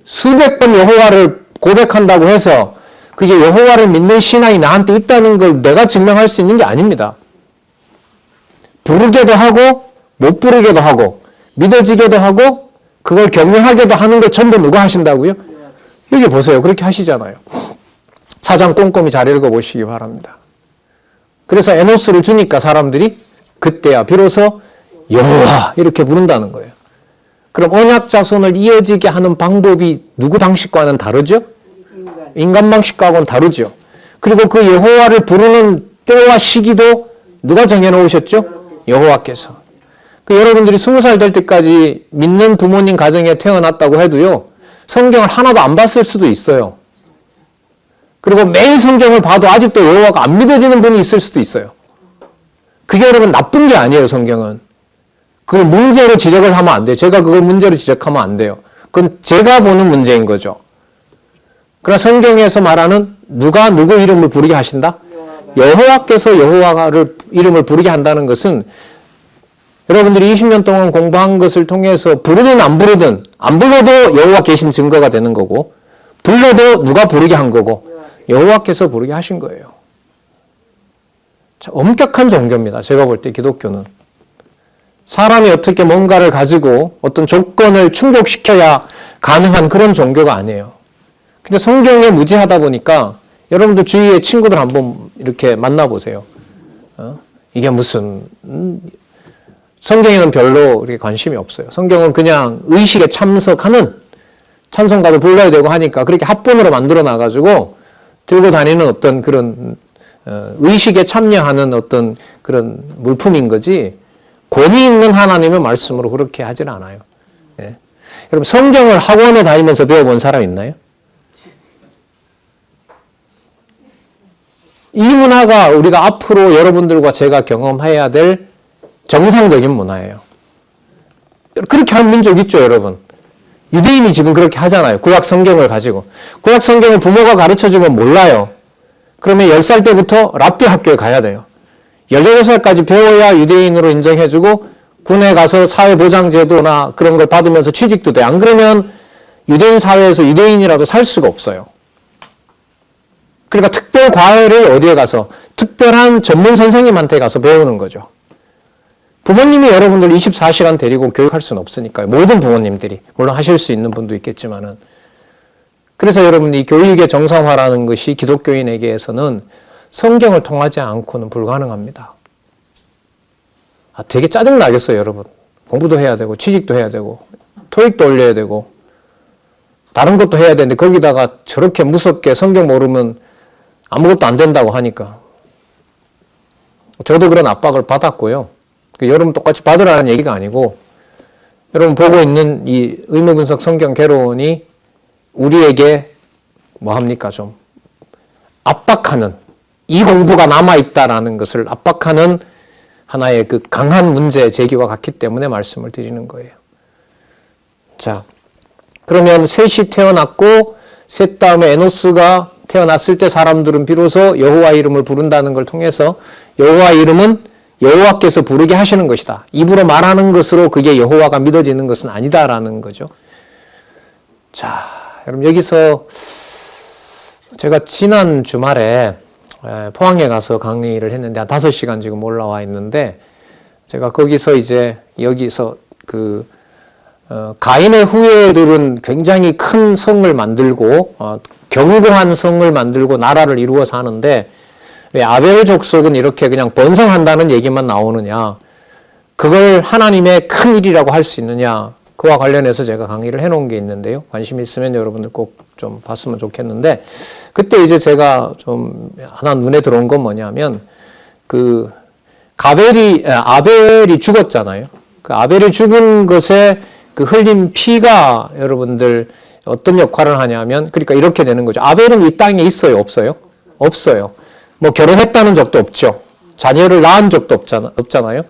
수백 번 여호와를 고백한다고 해서 그게 여호와를 믿는 신앙이 나한테 있다는 걸 내가 증명할 수 있는 게 아닙니다. 부르게도 하고 못 부르게도 하고 믿어지게도 하고 그걸 경외하게도 하는 걸 전부 누가 하신다고요? 여기 보세요. 그렇게 하시잖아요. 4장 꼼꼼히 잘 읽어보시기 바랍니다. 그래서 에노스를 주니까 사람들이 그때야 비로소 여호와 이렇게 부른다는 거예요. 그럼 언약 자손을 이어지게 하는 방법이 누구 방식과는 다르죠? 인간 방식과는 다르죠. 그리고 그 여호와를 부르는 때와 시기도 누가 정해놓으셨죠? 여호와께서. 그 여러분들이 20살 될 때까지 믿는 부모님 가정에 태어났다고 해도요. 성경을 하나도 안 봤을 수도 있어요. 그리고 매일 성경을 봐도 아직도 여호와가 안 믿어지는 분이 있을 수도 있어요. 그게 여러분 나쁜 게 아니에요, 성경은. 그걸 문제로 지적을 하면 안 돼요. 제가 그걸 문제로 지적하면 안 돼요. 그건 제가 보는 문제인 거죠. 그러나 성경에서 말하는 누가 누구 이름을 부르게 하신다? 여호와께서 여호와를 이름을 부르게 한다는 것은 여러분들이 20년 동안 공부한 것을 통해서 부르든 안 부르든 안 불러도 여호와 계신 증거가 되는 거고 불러도 누가 부르게 한 거고 여호와께서 부르게 하신 거예요. 자, 엄격한 종교입니다. 제가 볼 때 기독교는. 사람이 어떻게 뭔가를 가지고 어떤 조건을 충족시켜야 가능한 그런 종교가 아니에요. 근데 성경에 무지하다 보니까 여러분들 주위의 친구들 한번 이렇게 만나보세요. 이게 무슨 성경에는 별로 이렇게 관심이 없어요. 성경은 그냥 의식에 참석하는 찬송가도 불러야 되고 하니까 그렇게 합본으로 만들어 놔가지고 들고 다니는 어떤 그런 의식에 참여하는 어떤 그런 물품인 거지 권위 있는 하나님의 말씀으로 그렇게 하진 않아요. 예. 여러분 성경을 학원에 다니면서 배워본 사람 있나요? 이 문화가 우리가 앞으로 여러분들과 제가 경험해야 될 정상적인 문화예요. 그렇게 하는 민족 있죠, 여러분. 유대인이 지금 그렇게 하잖아요. 구약 성경을 가지고. 구약 성경을 부모가 가르쳐주면 몰라요. 그러면 10살 때부터 랍비 학교에 가야 돼요. 18살까지 배워야 유대인으로 인정해주고 군에 가서 사회보장제도나 그런 걸 받으면서 취직도 돼. 안 그러면 유대인 사회에서 유대인이라도 살 수가 없어요. 그러니까 특별 과외를 어디에 가서 특별한 전문 선생님한테 가서 배우는 거죠. 부모님이 여러분들 24시간 데리고 교육할 수는 없으니까요. 모든 부모님들이. 물론 하실 수 있는 분도 있겠지만은. 그래서 여러분 이 교육의 정상화라는 것이 기독교인에게서는 성경을 통하지 않고는 불가능합니다. 되게 짜증나겠어요, 여러분. 공부도 해야 되고 취직도 해야 되고 토익도 올려야 되고 다른 것도 해야 되는데 거기다가 저렇게 무섭게 성경 모르면 아무것도 안 된다고 하니까. 저도 그런 압박을 받았고요. 여러분 똑같이 받으라는 얘기가 아니고 여러분 보고 있는 이 의무분석 성경 개론이 우리에게 뭐 합니까? 좀 압박하는, 이 공부가 남아있다라는 것을 압박하는 하나의 그 강한 문제 제기와 같기 때문에 말씀을 드리는 거예요. 자, 그러면 셋이 태어났고 셋 다음에 에노스가 태어났을 때 사람들은 비로소 여호와 이름을 부른다는 걸 통해서 여호와 이름은 여호와께서 부르게 하시는 것이다. 입으로 말하는 것으로 그게 여호와가 믿어지는 것은 아니다라는 거죠. 자, 여러분 여기서 제가 지난 주말에 포항에 가서 강의를 했는데 한 5시간 지금 올라와 있는데 제가 거기서 이제 여기서 가인의 후예들은 굉장히 큰 성을 만들고 견고한 성을 만들고 나라를 이루어서 하는데 왜 아벨 족속은 이렇게 그냥 번성한다는 얘기만 나오느냐, 그걸 하나님의 큰 일이라고 할 수 있느냐, 그와 관련해서 제가 강의를 해놓은 게 있는데요. 관심 있으면 여러분들 꼭 좀 봤으면 좋겠는데, 그때 이제 제가 좀 하나 눈에 들어온 건 뭐냐면 아벨이 죽었잖아요. 그 아벨이 죽은 것에 그 흘린 피가 여러분들 어떤 역할을 하냐면, 그러니까 이렇게 되는 거죠. 아벨은 이 땅에 있어요, 없어요? 없어요. 뭐 결혼했다는 적도 없죠. 자녀를 낳은 적도 없잖아요.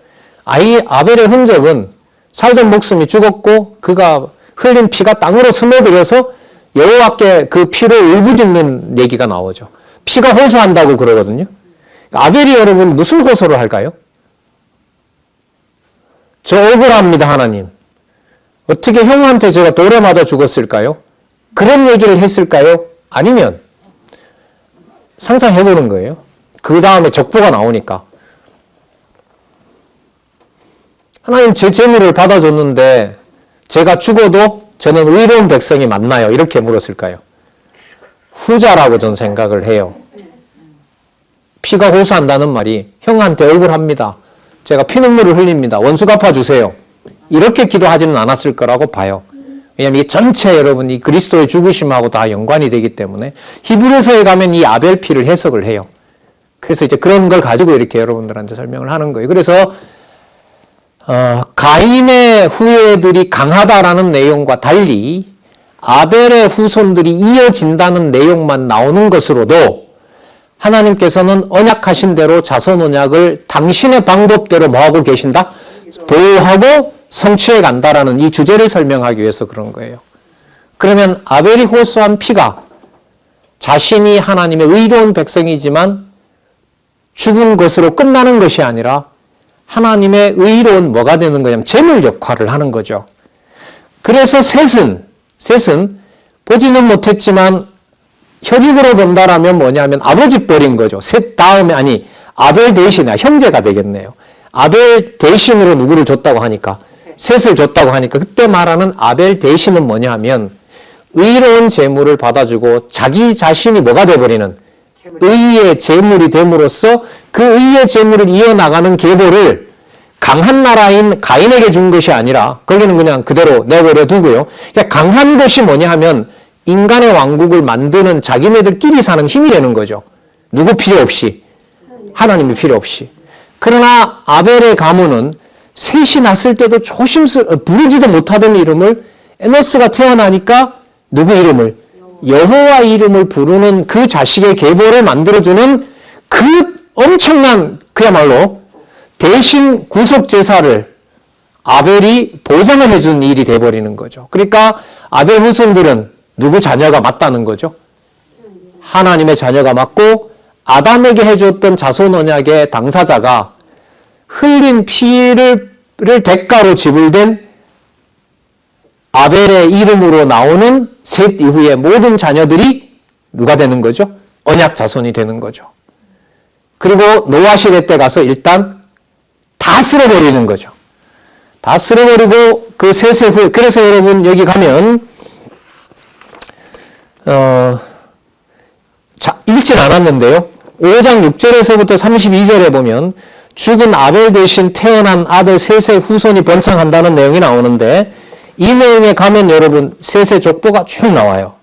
아벨의 흔적은 살던 목숨이 죽었고 그가 흘린 피가 땅으로 스며들어서 여호와께 그 피를 울부짖는 얘기가 나오죠. 피가 호소한다고 그러거든요. 아벨이 여러분 무슨 호소를 할까요? 저 억울합니다, 하나님. 어떻게 형한테 제가 돌에 맞아 죽었을까요? 그런 얘기를 했을까요? 아니면 상상해보는 거예요. 그 다음에 족보가 나오니까. 하나님 제 재물을 받아줬는데 제가 죽어도 저는 의로운 백성이 맞나요? 이렇게 물었을까요? 후자라고 저는 생각을 해요. 피가 호소한다는 말이 형한테 억울합니다. 제가 피눈물을 흘립니다. 원수 갚아주세요. 이렇게 기도하지는 않았을 거라고 봐요. 왜냐하면 이게 전체 여러분 이 그리스도의 죽으심하고 다 연관이 되기 때문에 히브리서에 가면 이 아벨 피를 해석을 해요. 그래서 이제 그런 걸 가지고 이렇게 여러분들한테 설명을 하는 거예요. 그래서 가인의 후예들이 강하다라는 내용과 달리 아벨의 후손들이 이어진다는 내용만 나오는 것으로도 하나님께서는 언약하신 대로 자손 언약을 당신의 방법대로 뭐하고 계신다? 보호하고 성취해 간다라는 이 주제를 설명하기 위해서 그런 거예요. 그러면 아벨이 호소한 피가 자신이 하나님의 의로운 백성이지만 죽은 것으로 끝나는 것이 아니라 하나님의 의로운 뭐가 되는 거냐면 제물 역할을 하는 거죠. 그래서 셋은 보지는 못했지만 혈육으로 본다라면 뭐냐면 아버지 뻘인 거죠. 셋 다음에 아벨 대신에 형제가 되겠네요. 아벨 대신으로 누구를 줬다고 하니까 셋을 줬다고 하니까 그때 말하는 아벨 대신은 뭐냐면 의로운 제물을 받아주고 자기 자신이 뭐가 돼버리는 의의 제물이 됨으로써 그 의의 제물을 이어나가는 계보를 강한 나라인 가인에게 준 것이 아니라 거기는 그냥 그대로 내버려 두고요. 그러니까 강한 것이 뭐냐 하면 인간의 왕국을 만드는 자기네들끼리 사는 힘이 되는 거죠. 누구 필요 없이. 하나님이 필요 없이. 그러나 아벨의 가문은 셋이 났을 때도 부르지도 못하던 이름을 에노스가 태어나니까 누구 이름을? 여호와 이름을 부르는 그 자식의 계보를 만들어주는 그 엄청난 그야말로 대신 구속 제사를 아벨이 보장을 해준 일이 돼버리는 거죠. 그러니까 아벨 후손들은 누구 자녀가 맞다는 거죠? 하나님의 자녀가 맞고 아담에게 해줬던 자손 언약의 당사자가 흘린 피를 대가로 지불된 아벨의 이름으로 나오는 셋 이후의 모든 자녀들이 누가 되는 거죠? 언약 자손이 되는 거죠. 그리고 노아 시대 때 가서 일단 다 쓸어버리는 거죠. 다 쓸어버리고 그 셋의 후에, 그래서 여러분 여기 가면 읽진 않았는데요. 5장 6절에서부터 32절에 보면 죽은 아벨 대신 태어난 아들 셋의 후손이 번창한다는 내용이 나오는데 이 내용에 가면 여러분 셋의 족보가 쭉 나와요.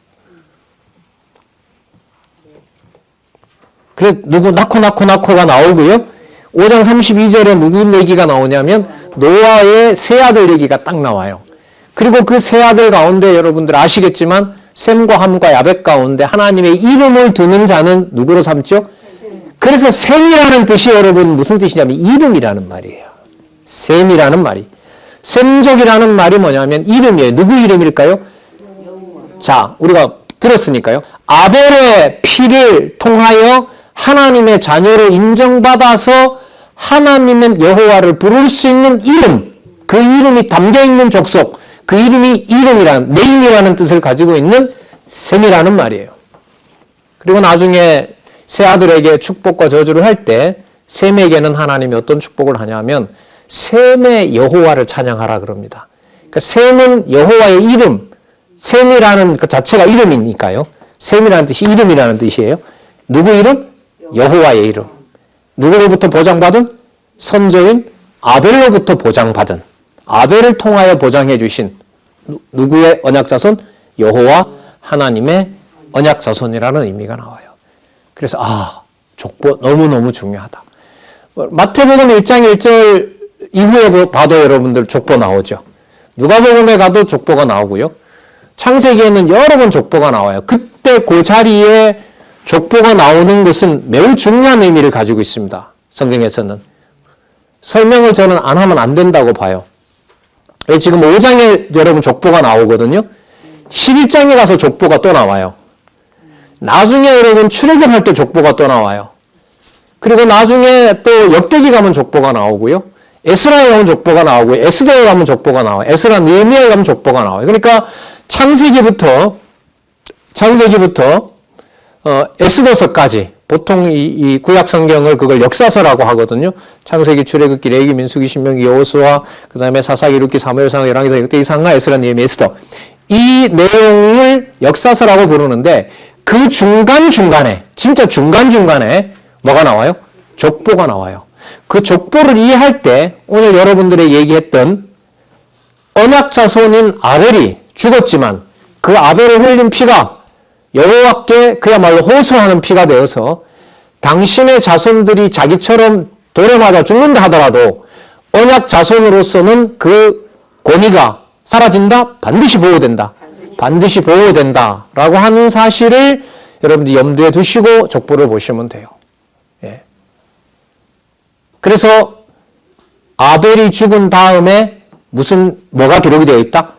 그래 누구 나코가 나오고요. 5장 32절에 누구 얘기가 나오냐면 노아의 세 아들 얘기가 딱 나와요. 그리고 그 세 아들 가운데 여러분들 아시겠지만 셈과 함과 야벳 가운데 하나님의 이름을 두는 자는 누구로 삼죠? 그래서 셈이라는 뜻이 여러분 무슨 뜻이냐면 이름이라는 말이에요. 셈이라는 말이. 셈족이라는 말이 뭐냐면 이름이에요. 누구 이름일까요? 자, 우리가 들었으니까요. 아벨의 피를 통하여 하나님의 자녀로 인정받아서 하나님의 여호와를 부를 수 있는 이름, 그 이름이 담겨있는 족속, 그 이름이 이름이라는, 네임이라는 뜻을 가지고 있는 셈이라는 말이에요. 그리고 나중에 세 아들에게 축복과 저주를 할 때 셈에게는 하나님이 어떤 축복을 하냐면 셈의 여호와를 찬양하라 그럽니다. 그러니까 셈은 여호와의 이름, 셈이라는 그 자체가 이름이니까요. 셈이라는 뜻이 이름이라는 뜻이에요. 누구 이름? 여호와의 이름. 누구로부터 보장받은? 선조인 아벨로부터 보장받은, 아벨을 통하여 보장해 주신 누구의 언약자손? 여호와 하나님의 언약자손이라는 의미가 나와요. 그래서 족보 너무너무 중요하다. 마태복음 1장 1절 이후에 봐도 여러분들 족보 나오죠. 누가복음에 가도 족보가 나오고요. 창세기에는 여러 번 족보가 나와요. 그때 그 자리에 족보가 나오는 것은 매우 중요한 의미를 가지고 있습니다. 성경에서는. 설명을 저는 안 하면 안 된다고 봐요. 지금 5장에 여러분 족보가 나오거든요. 11장에 가서 족보가 또 나와요. 나중에 여러분 출애굽할 때 족보가 또 나와요. 그리고 나중에 또 역대기 가면 족보가 나오고요. 에스라에 가면 족보가 나오고요. 에스더에 가면 족보가 나와요. 에스라 느헤미야에 가면 족보가 나와요. 그러니까 창세기부터 에스더서까지 보통 이 구약 성경을 그걸 역사서라고 하거든요. 창세기, 출애굽기, 레위기, 민수기, 신명기, 여호수아, 그다음에 사사기, 룻기, 사무엘상, 열왕기상, 역대기, 상하, 에스라, 느헤미야, 에스더. 이 내용을 역사서라고 부르는데 그 중간중간에, 진짜 중간중간에 뭐가 나와요? 족보가 나와요. 그 족보를 이해할 때 오늘 여러분들이 얘기했던 언약자손인 아벨이 죽었지만 그 아벨의 흘린 피가 여호와께 그야말로 호소하는 피가 되어서 당신의 자손들이 자기처럼 돌에 맞아 죽는다 하더라도 언약 자손으로서는 그 권위가 사라진다? 반드시 보호된다. 반드시 보호된다라고 하는 사실을 여러분들이 염두에 두시고 족보를 보시면 돼요. 예. 그래서 아벨이 죽은 다음에 뭐가 기록이 되어 있다?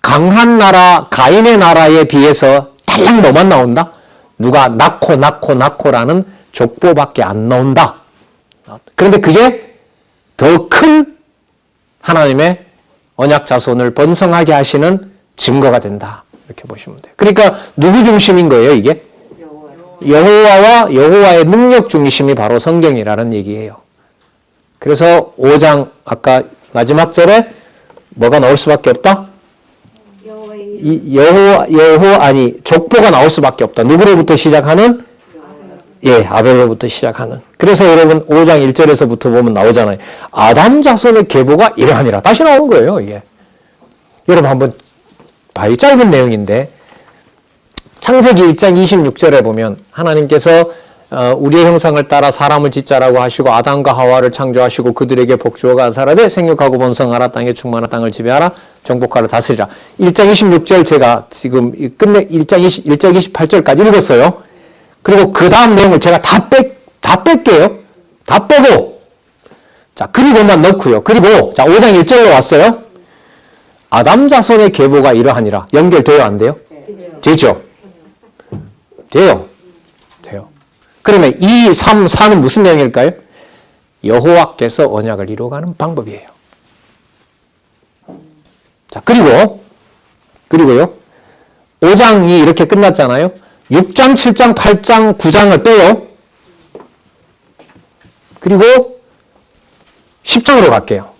강한 나라, 가인의 나라에 비해서 달랑 너만 나온다? 누가 나코라는 족보밖에 안 나온다. 그런데 그게 더 큰 하나님의 언약 자손을 번성하게 하시는 증거가 된다. 이렇게 보시면 돼요. 그러니까 누구 중심인 거예요, 이게? 여호와와 여호와의 능력 중심이 바로 성경이라는 얘기예요. 그래서 5장 아까 마지막 절에 뭐가 나올 수밖에 없다? 족보가 나올 수밖에 없다. 누구로부터 시작하는? 아벨로부터 시작하는. 그래서 여러분 5장 1절에서부터 보면 나오잖아요. 아담 자손의 계보가 이러하니라. 다시 나오는 거예요, 이게. 여러분 한번 봐요. 짧은 내용인데 창세기 1장 26절에 보면 하나님께서 우리의 형상을 따라 사람을 짓자라고 하시고 아담과 하와를 창조하시고 그들에게 복주어 가사라되 생육하고 번성하라 땅에 충만한 땅을 지배하라 정복하라 다스리라. 1장 26절 제가 지금 끝내 1장 28절까지 읽었어요. 그리고 그 다음 내용을 제가 다 뺄게요. 다 빼고 자 그리고만 넣고요. 그리고 자 5장 1절로 왔어요. 아담 자손의 계보가 이러하니라. 연결돼요, 안 돼요? 되죠? 돼요. 돼요. 그러면 2, 3, 4는 무슨 내용일까요? 여호와께서 언약을 이루어가는 방법이에요. 자, 그리고요. 5장이 이렇게 끝났잖아요. 6장, 7장, 8장, 9장을 빼요. 그리고 10장으로 갈게요.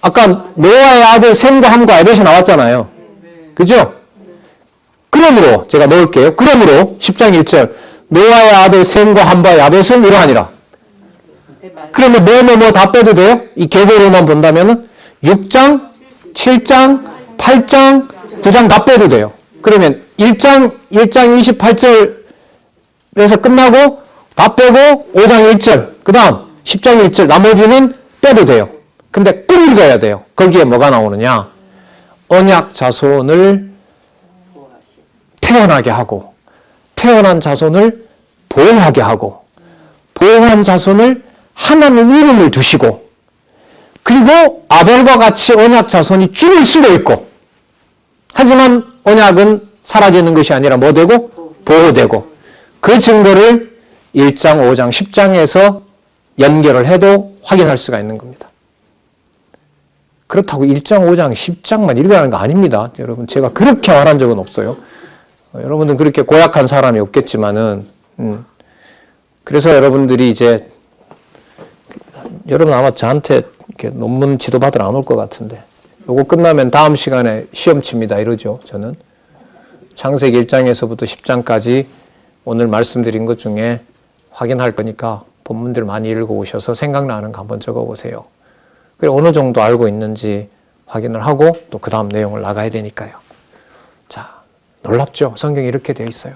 아까 노아의 아들 셈과 함과 야벳이 나왔잖아요. 그죠? 그러므로 제가 넣을게요. 그러므로 10장 1절 노아의 아들 셈과 함과 야벳은 이러하니라. 그러면 뭐 다 빼도 돼요? 이 계보로만 본다면은 6장, 7장, 8장, 9장 다 빼도 돼요. 그러면 1장 28절에서 끝나고 다 빼고 5장 1절, 그 다음 10장 1절, 나머지는 빼도 돼요. 근데 꼭 읽어야 돼요. 거기에 뭐가 나오느냐? 언약 자손을 태어나게 하고, 태어난 자손을 보호하게 하고, 보호한 자손을 하나님 이름을 두시고, 그리고 아벨과 같이 언약 자손이 죽을 수도 있고, 하지만 언약은 사라지는 것이 아니라 뭐 되고? 보호되고, 그 증거를 1장, 5장, 10장에서 연결을 해도 확인할 수가 있는 겁니다. 그렇다고 1장, 5장, 10장만 읽으라는 거 아닙니다. 여러분, 제가 그렇게 말한 적은 없어요. 여러분은 그렇게 고약한 사람이 없겠지만은, 그래서 여러분들이 이제, 여러분 아마 저한테 이렇게 논문 지도받으러 안 올 것 같은데, 요거 끝나면 다음 시간에 시험 칩니다. 이러죠, 저는. 창세기 1장에서부터 10장까지 오늘 말씀드린 것 중에 확인할 거니까 본문들 많이 읽어오셔서 생각나는 거 한번 적어보세요. 그리고 어느 정도 알고 있는지 확인을 하고 또 그 다음 내용을 나가야 되니까요. 자, 놀랍죠? 성경이 이렇게 되어 있어요.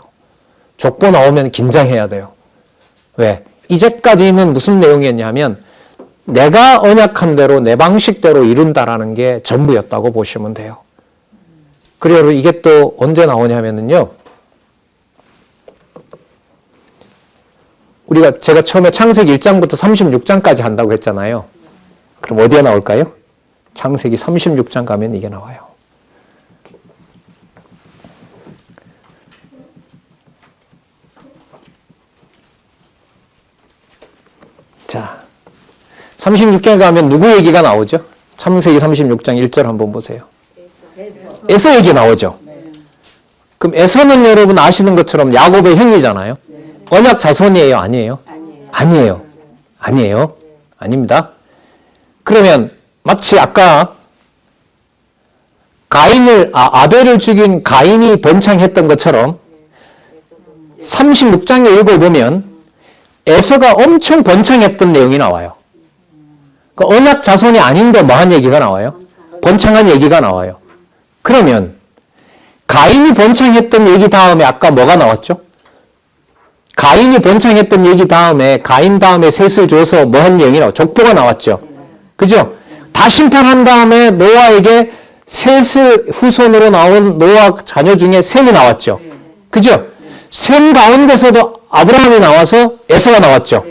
족보 나오면 긴장해야 돼요. 왜? 이제까지는 무슨 내용이었냐면 내가 언약한 대로 내 방식대로 이룬다라는 게 전부였다고 보시면 돼요. 그리고 이게 또 언제 나오냐면요. 제가 처음에 창세기 1장부터 36장까지 한다고 했잖아요. 그럼 어디에 나올까요? 창세기 36장 가면 이게 나와요. 자, 36장에 가면 누구 얘기가 나오죠? 창세기 36장 1절 한번 보세요. 에서 얘기 나오죠. 그럼 에서는 여러분 아시는 것처럼 야곱의 형이잖아요. 언약 자손이에요? 아니에요? 아니에요? 아닙니다. 그러면 마치 아까 아벨을 죽인 가인이 번창했던 것처럼 36장에 읽어보면 에서가 엄청 번창했던 내용이 나와요. 그 언약 자손이 아닌데 뭐한 얘기가 나와요? 번창한 얘기가 나와요. 그러면 가인이 번창했던 얘기 다음에 아까 뭐가 나왔죠? 가인이 번창했던 얘기 다음에 가인 다음에 셋을 줘서 뭐 한 내용이 나왔죠? 족보가 나왔죠. 그죠? 다 심판한 다음에 노아에게 셋의 후손으로 나온 노아 자녀 중에 셈이 나왔죠. 그죠? 셈 가운데서도 아브라함이 나와서 에서가 나왔죠.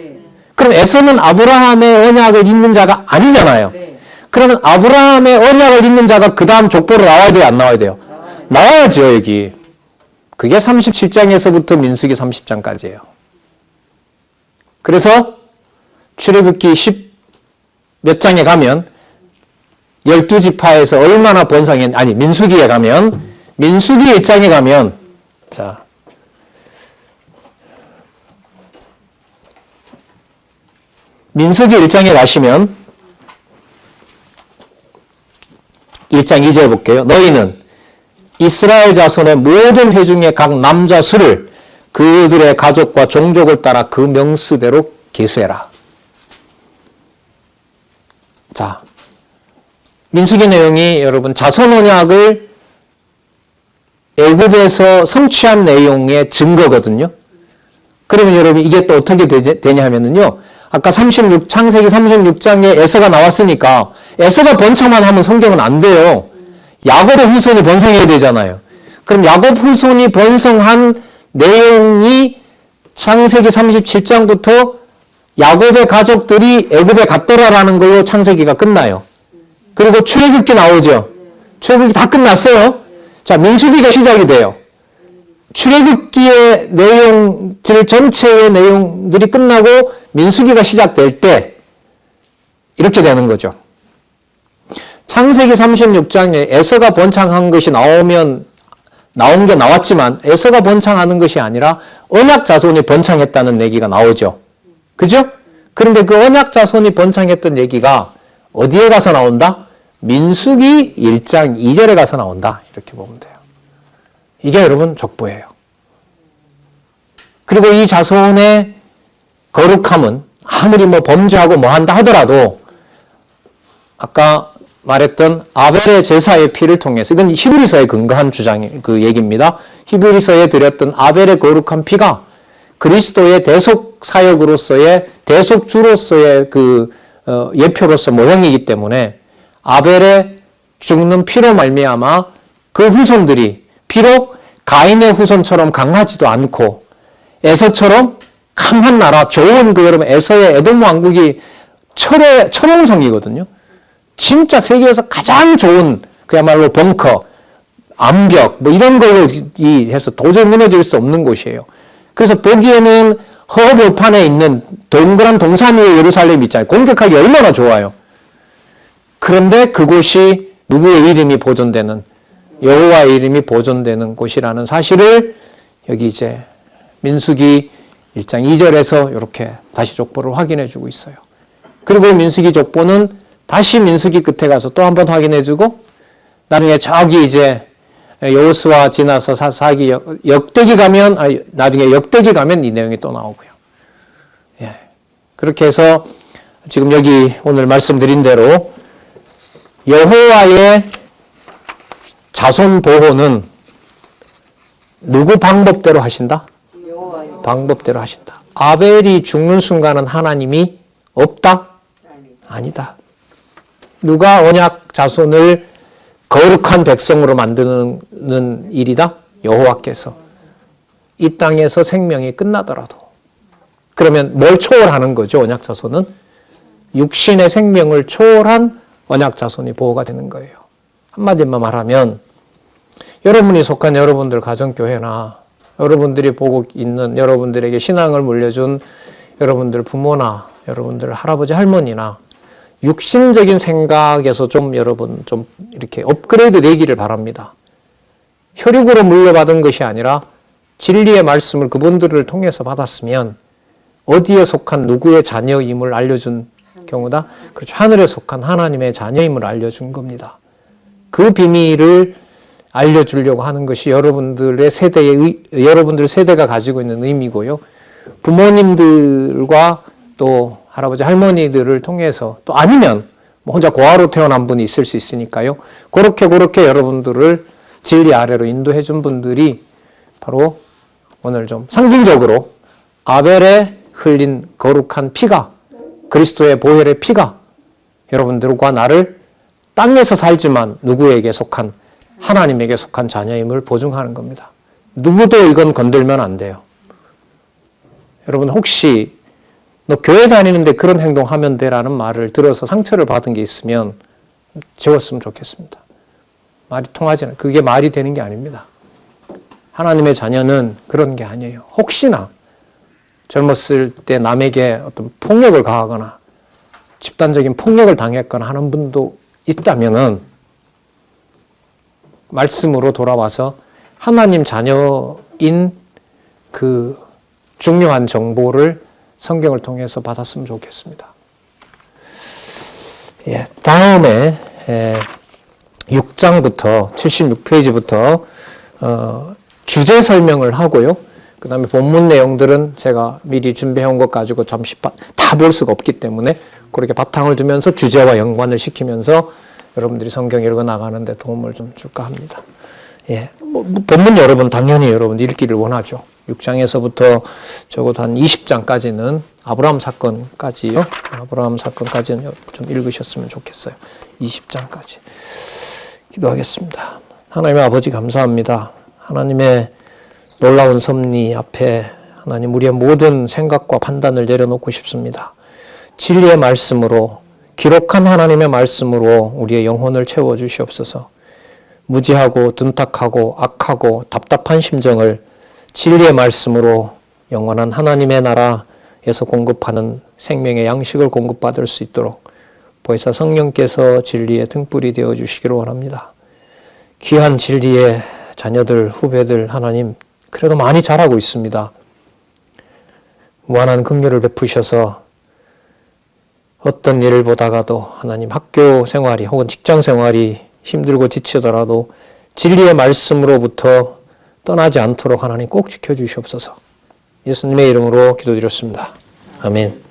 그럼 에서는 아브라함의 언약을 잇는 자가 아니잖아요. 그러면 아브라함의 언약을 잇는 자가 그 다음 족보로 나와야 돼요? 안 나와야 돼요? 나와야죠, 여기. 그게 37장에서부터 민수기 30장까지예요. 그래서 출애굽기 10 몇 장에 가면 12지파에서 얼마나 민수기에 가면 민수기 1장에 가면 자 민수기 1장에 가시면 1장 2절 볼게요. 너희는 이스라엘 자손의 모든 회중의 각 남자 수를 그들의 가족과 종족을 따라 그 명수대로 계수해라. 자, 민수기 내용이 여러분 자손 언약을 애굽에서 성취한 내용의 증거거든요. 그러면 여러분 이게 또 어떻게 되냐 하면은요. 아까 창세기 36장에 에서가 나왔으니까 에서가 번창만 하면 성경은 안 돼요. 야곱의 후손이 번성해야 되잖아요. 그럼 야곱 후손이 번성한 내용이 창세기 37장부터 야곱의 가족들이 애굽에 갔더라라는 걸로 창세기가 끝나요. 그리고 출애굽기 나오죠. 출애굽기 다 끝났어요. 자, 민수기가 시작이 돼요. 출애굽기의 내용들 전체의 내용들이 끝나고 민수기가 시작될 때 이렇게 되는 거죠. 창세기 36장에 에서가 번창한 것이 나온 게 나왔지만 에서가 번창하는 것이 아니라 언약 자손이 번창했다는 얘기가 나오죠. 그죠? 그런데 그 언약 자손이 번창했던 얘기가 어디에 가서 나온다? 민수기 1장 2절에 가서 나온다. 이렇게 보면 돼요. 이게 여러분 족보예요. 그리고 이 자손의 거룩함은 아무리 뭐 범죄하고 뭐 한다 하더라도 아까 말했던 아벨의 제사의 피를 통해서, 이건 히브리서에 근거한 그 얘기입니다. 히브리서에 드렸던 아벨의 거룩한 피가 그리스도의 대속 사역으로서의 대속주로서의 예표로서 모형이기 때문에 아벨의 죽는 피로 말미암아 그 후손들이 비록 가인의 후손처럼 강하지도 않고 에서처럼 강한 나라, 좋은 여러분 에서의 에돔 왕국이 철옹성이거든요. 진짜 세계에서 가장 좋은 그야말로 벙커, 암벽 뭐 이런 걸로 해서 도저히 무너질 수 없는 곳이에요. 그래서 보기에는 허허벌판에 있는 동그란 동산 위에 예루살렘이 있잖아요. 공격하기 얼마나 좋아요. 그런데 그곳이 누구의 이름이 보존되는, 여호와의 이름이 보존되는 곳이라는 사실을 여기 이제 민수기 1장 2절에서 이렇게 다시 족보를 확인해 주고 있어요. 그리고 민수기 족보는 다시 민수기 끝에 가서 또 한 번 확인해 주고 나중에 저기 이제 여호수아 지나서 사기 역대기 가면 나중에 역대기 가면 이 내용이 또 나오고요. 예. 그렇게 해서 지금 여기 오늘 말씀드린 대로 여호와의 자손 보호는 누구 방법대로 하신다? 방법대로 하신다. 아벨이 죽는 순간은 하나님이 없다? 아니다. 누가 언약 자손을 거룩한 백성으로 만드는 일이다? 여호와께서. 이 땅에서 생명이 끝나더라도. 그러면 뭘 초월하는 거죠? 언약 자손은? 육신의 생명을 초월한 언약 자손이 보호가 되는 거예요. 한마디만 말하면 여러분이 속한 여러분들 가정교회나 여러분들이 보고 있는 여러분들에게 신앙을 물려준 여러분들 부모나 여러분들 할아버지 할머니나 육신적인 생각에서 좀 여러분 좀 이렇게 업그레이드 되기를 바랍니다. 혈육으로 물려받은 것이 아니라 진리의 말씀을 그분들을 통해서 받았으면 어디에 속한 누구의 자녀임을 알려준 경우다. 그렇죠. 하늘에 속한 하나님의 자녀임을 알려준 겁니다. 그 비밀을 알려주려고 하는 것이 여러분들 세대가 가지고 있는 의미고요. 부모님들과 또 할아버지 할머니들을 통해서 또 아니면 혼자 고아로 태어난 분이 있을 수 있으니까요. 그렇게 여러분들을 진리 아래로 인도해 준 분들이 바로 오늘 좀 상징적으로 아벨의 흘린 거룩한 피가, 그리스도의 보혈의 피가 여러분들과 나를 땅에서 살지만 누구에게 속한, 하나님에게 속한 자녀임을 보증하는 겁니다. 누구도 이건 건들면 안 돼요. 여러분 혹시 너 교회 다니는데 그런 행동하면 돼라는 말을 들어서 상처를 받은 게 있으면 지웠으면 좋겠습니다. 말이 통하지 않아요. 그게 말이 되는 게 아닙니다. 하나님의 자녀는 그런 게 아니에요. 혹시나 젊었을 때 남에게 어떤 폭력을 가하거나 집단적인 폭력을 당했거나 하는 분도 있다면은 말씀으로 돌아와서 하나님 자녀인 그 중요한 정보를 성경을 통해서 받았으면 좋겠습니다. 예, 다음에 6장부터 76페이지부터 주제 설명을 하고요. 그 다음에 본문 내용들은 제가 미리 준비해온 것 가지고 잠시 다 볼 수가 없기 때문에 그렇게 바탕을 두면서 주제와 연관을 시키면서 여러분들이 성경 읽어 나가는데 도움을 좀 줄까 합니다. 예, 본문 여러분 당연히 여러분 읽기를 원하죠. 6장에서부터 적어도 한 20장까지는 아브라함 사건까지요. 아브라함 사건까지는 좀 읽으셨으면 좋겠어요. 20장까지. 기도하겠습니다. 하나님의 아버지 감사합니다. 하나님의 놀라운 섭리 앞에 하나님 우리의 모든 생각과 판단을 내려놓고 싶습니다. 진리의 말씀으로 기록한 하나님의 말씀으로 우리의 영혼을 채워주시옵소서. 무지하고 둔탁하고 악하고 답답한 심정을 진리의 말씀으로 영원한 하나님의 나라에서 공급하는 생명의 양식을 공급받을 수 있도록 보혜사 성령께서 진리의 등불이 되어주시기를 원합니다. 귀한 진리의 자녀들, 후배들 하나님 그래도 많이 자라고 있습니다. 무한한 긍휼을 베푸셔서 어떤 일을 보다가도 하나님 학교 생활이 혹은 직장 생활이 힘들고 지치더라도 진리의 말씀으로부터 떠나지 않도록 하나님 꼭 지켜주시옵소서. 예수님의 이름으로 기도드렸습니다. 아멘.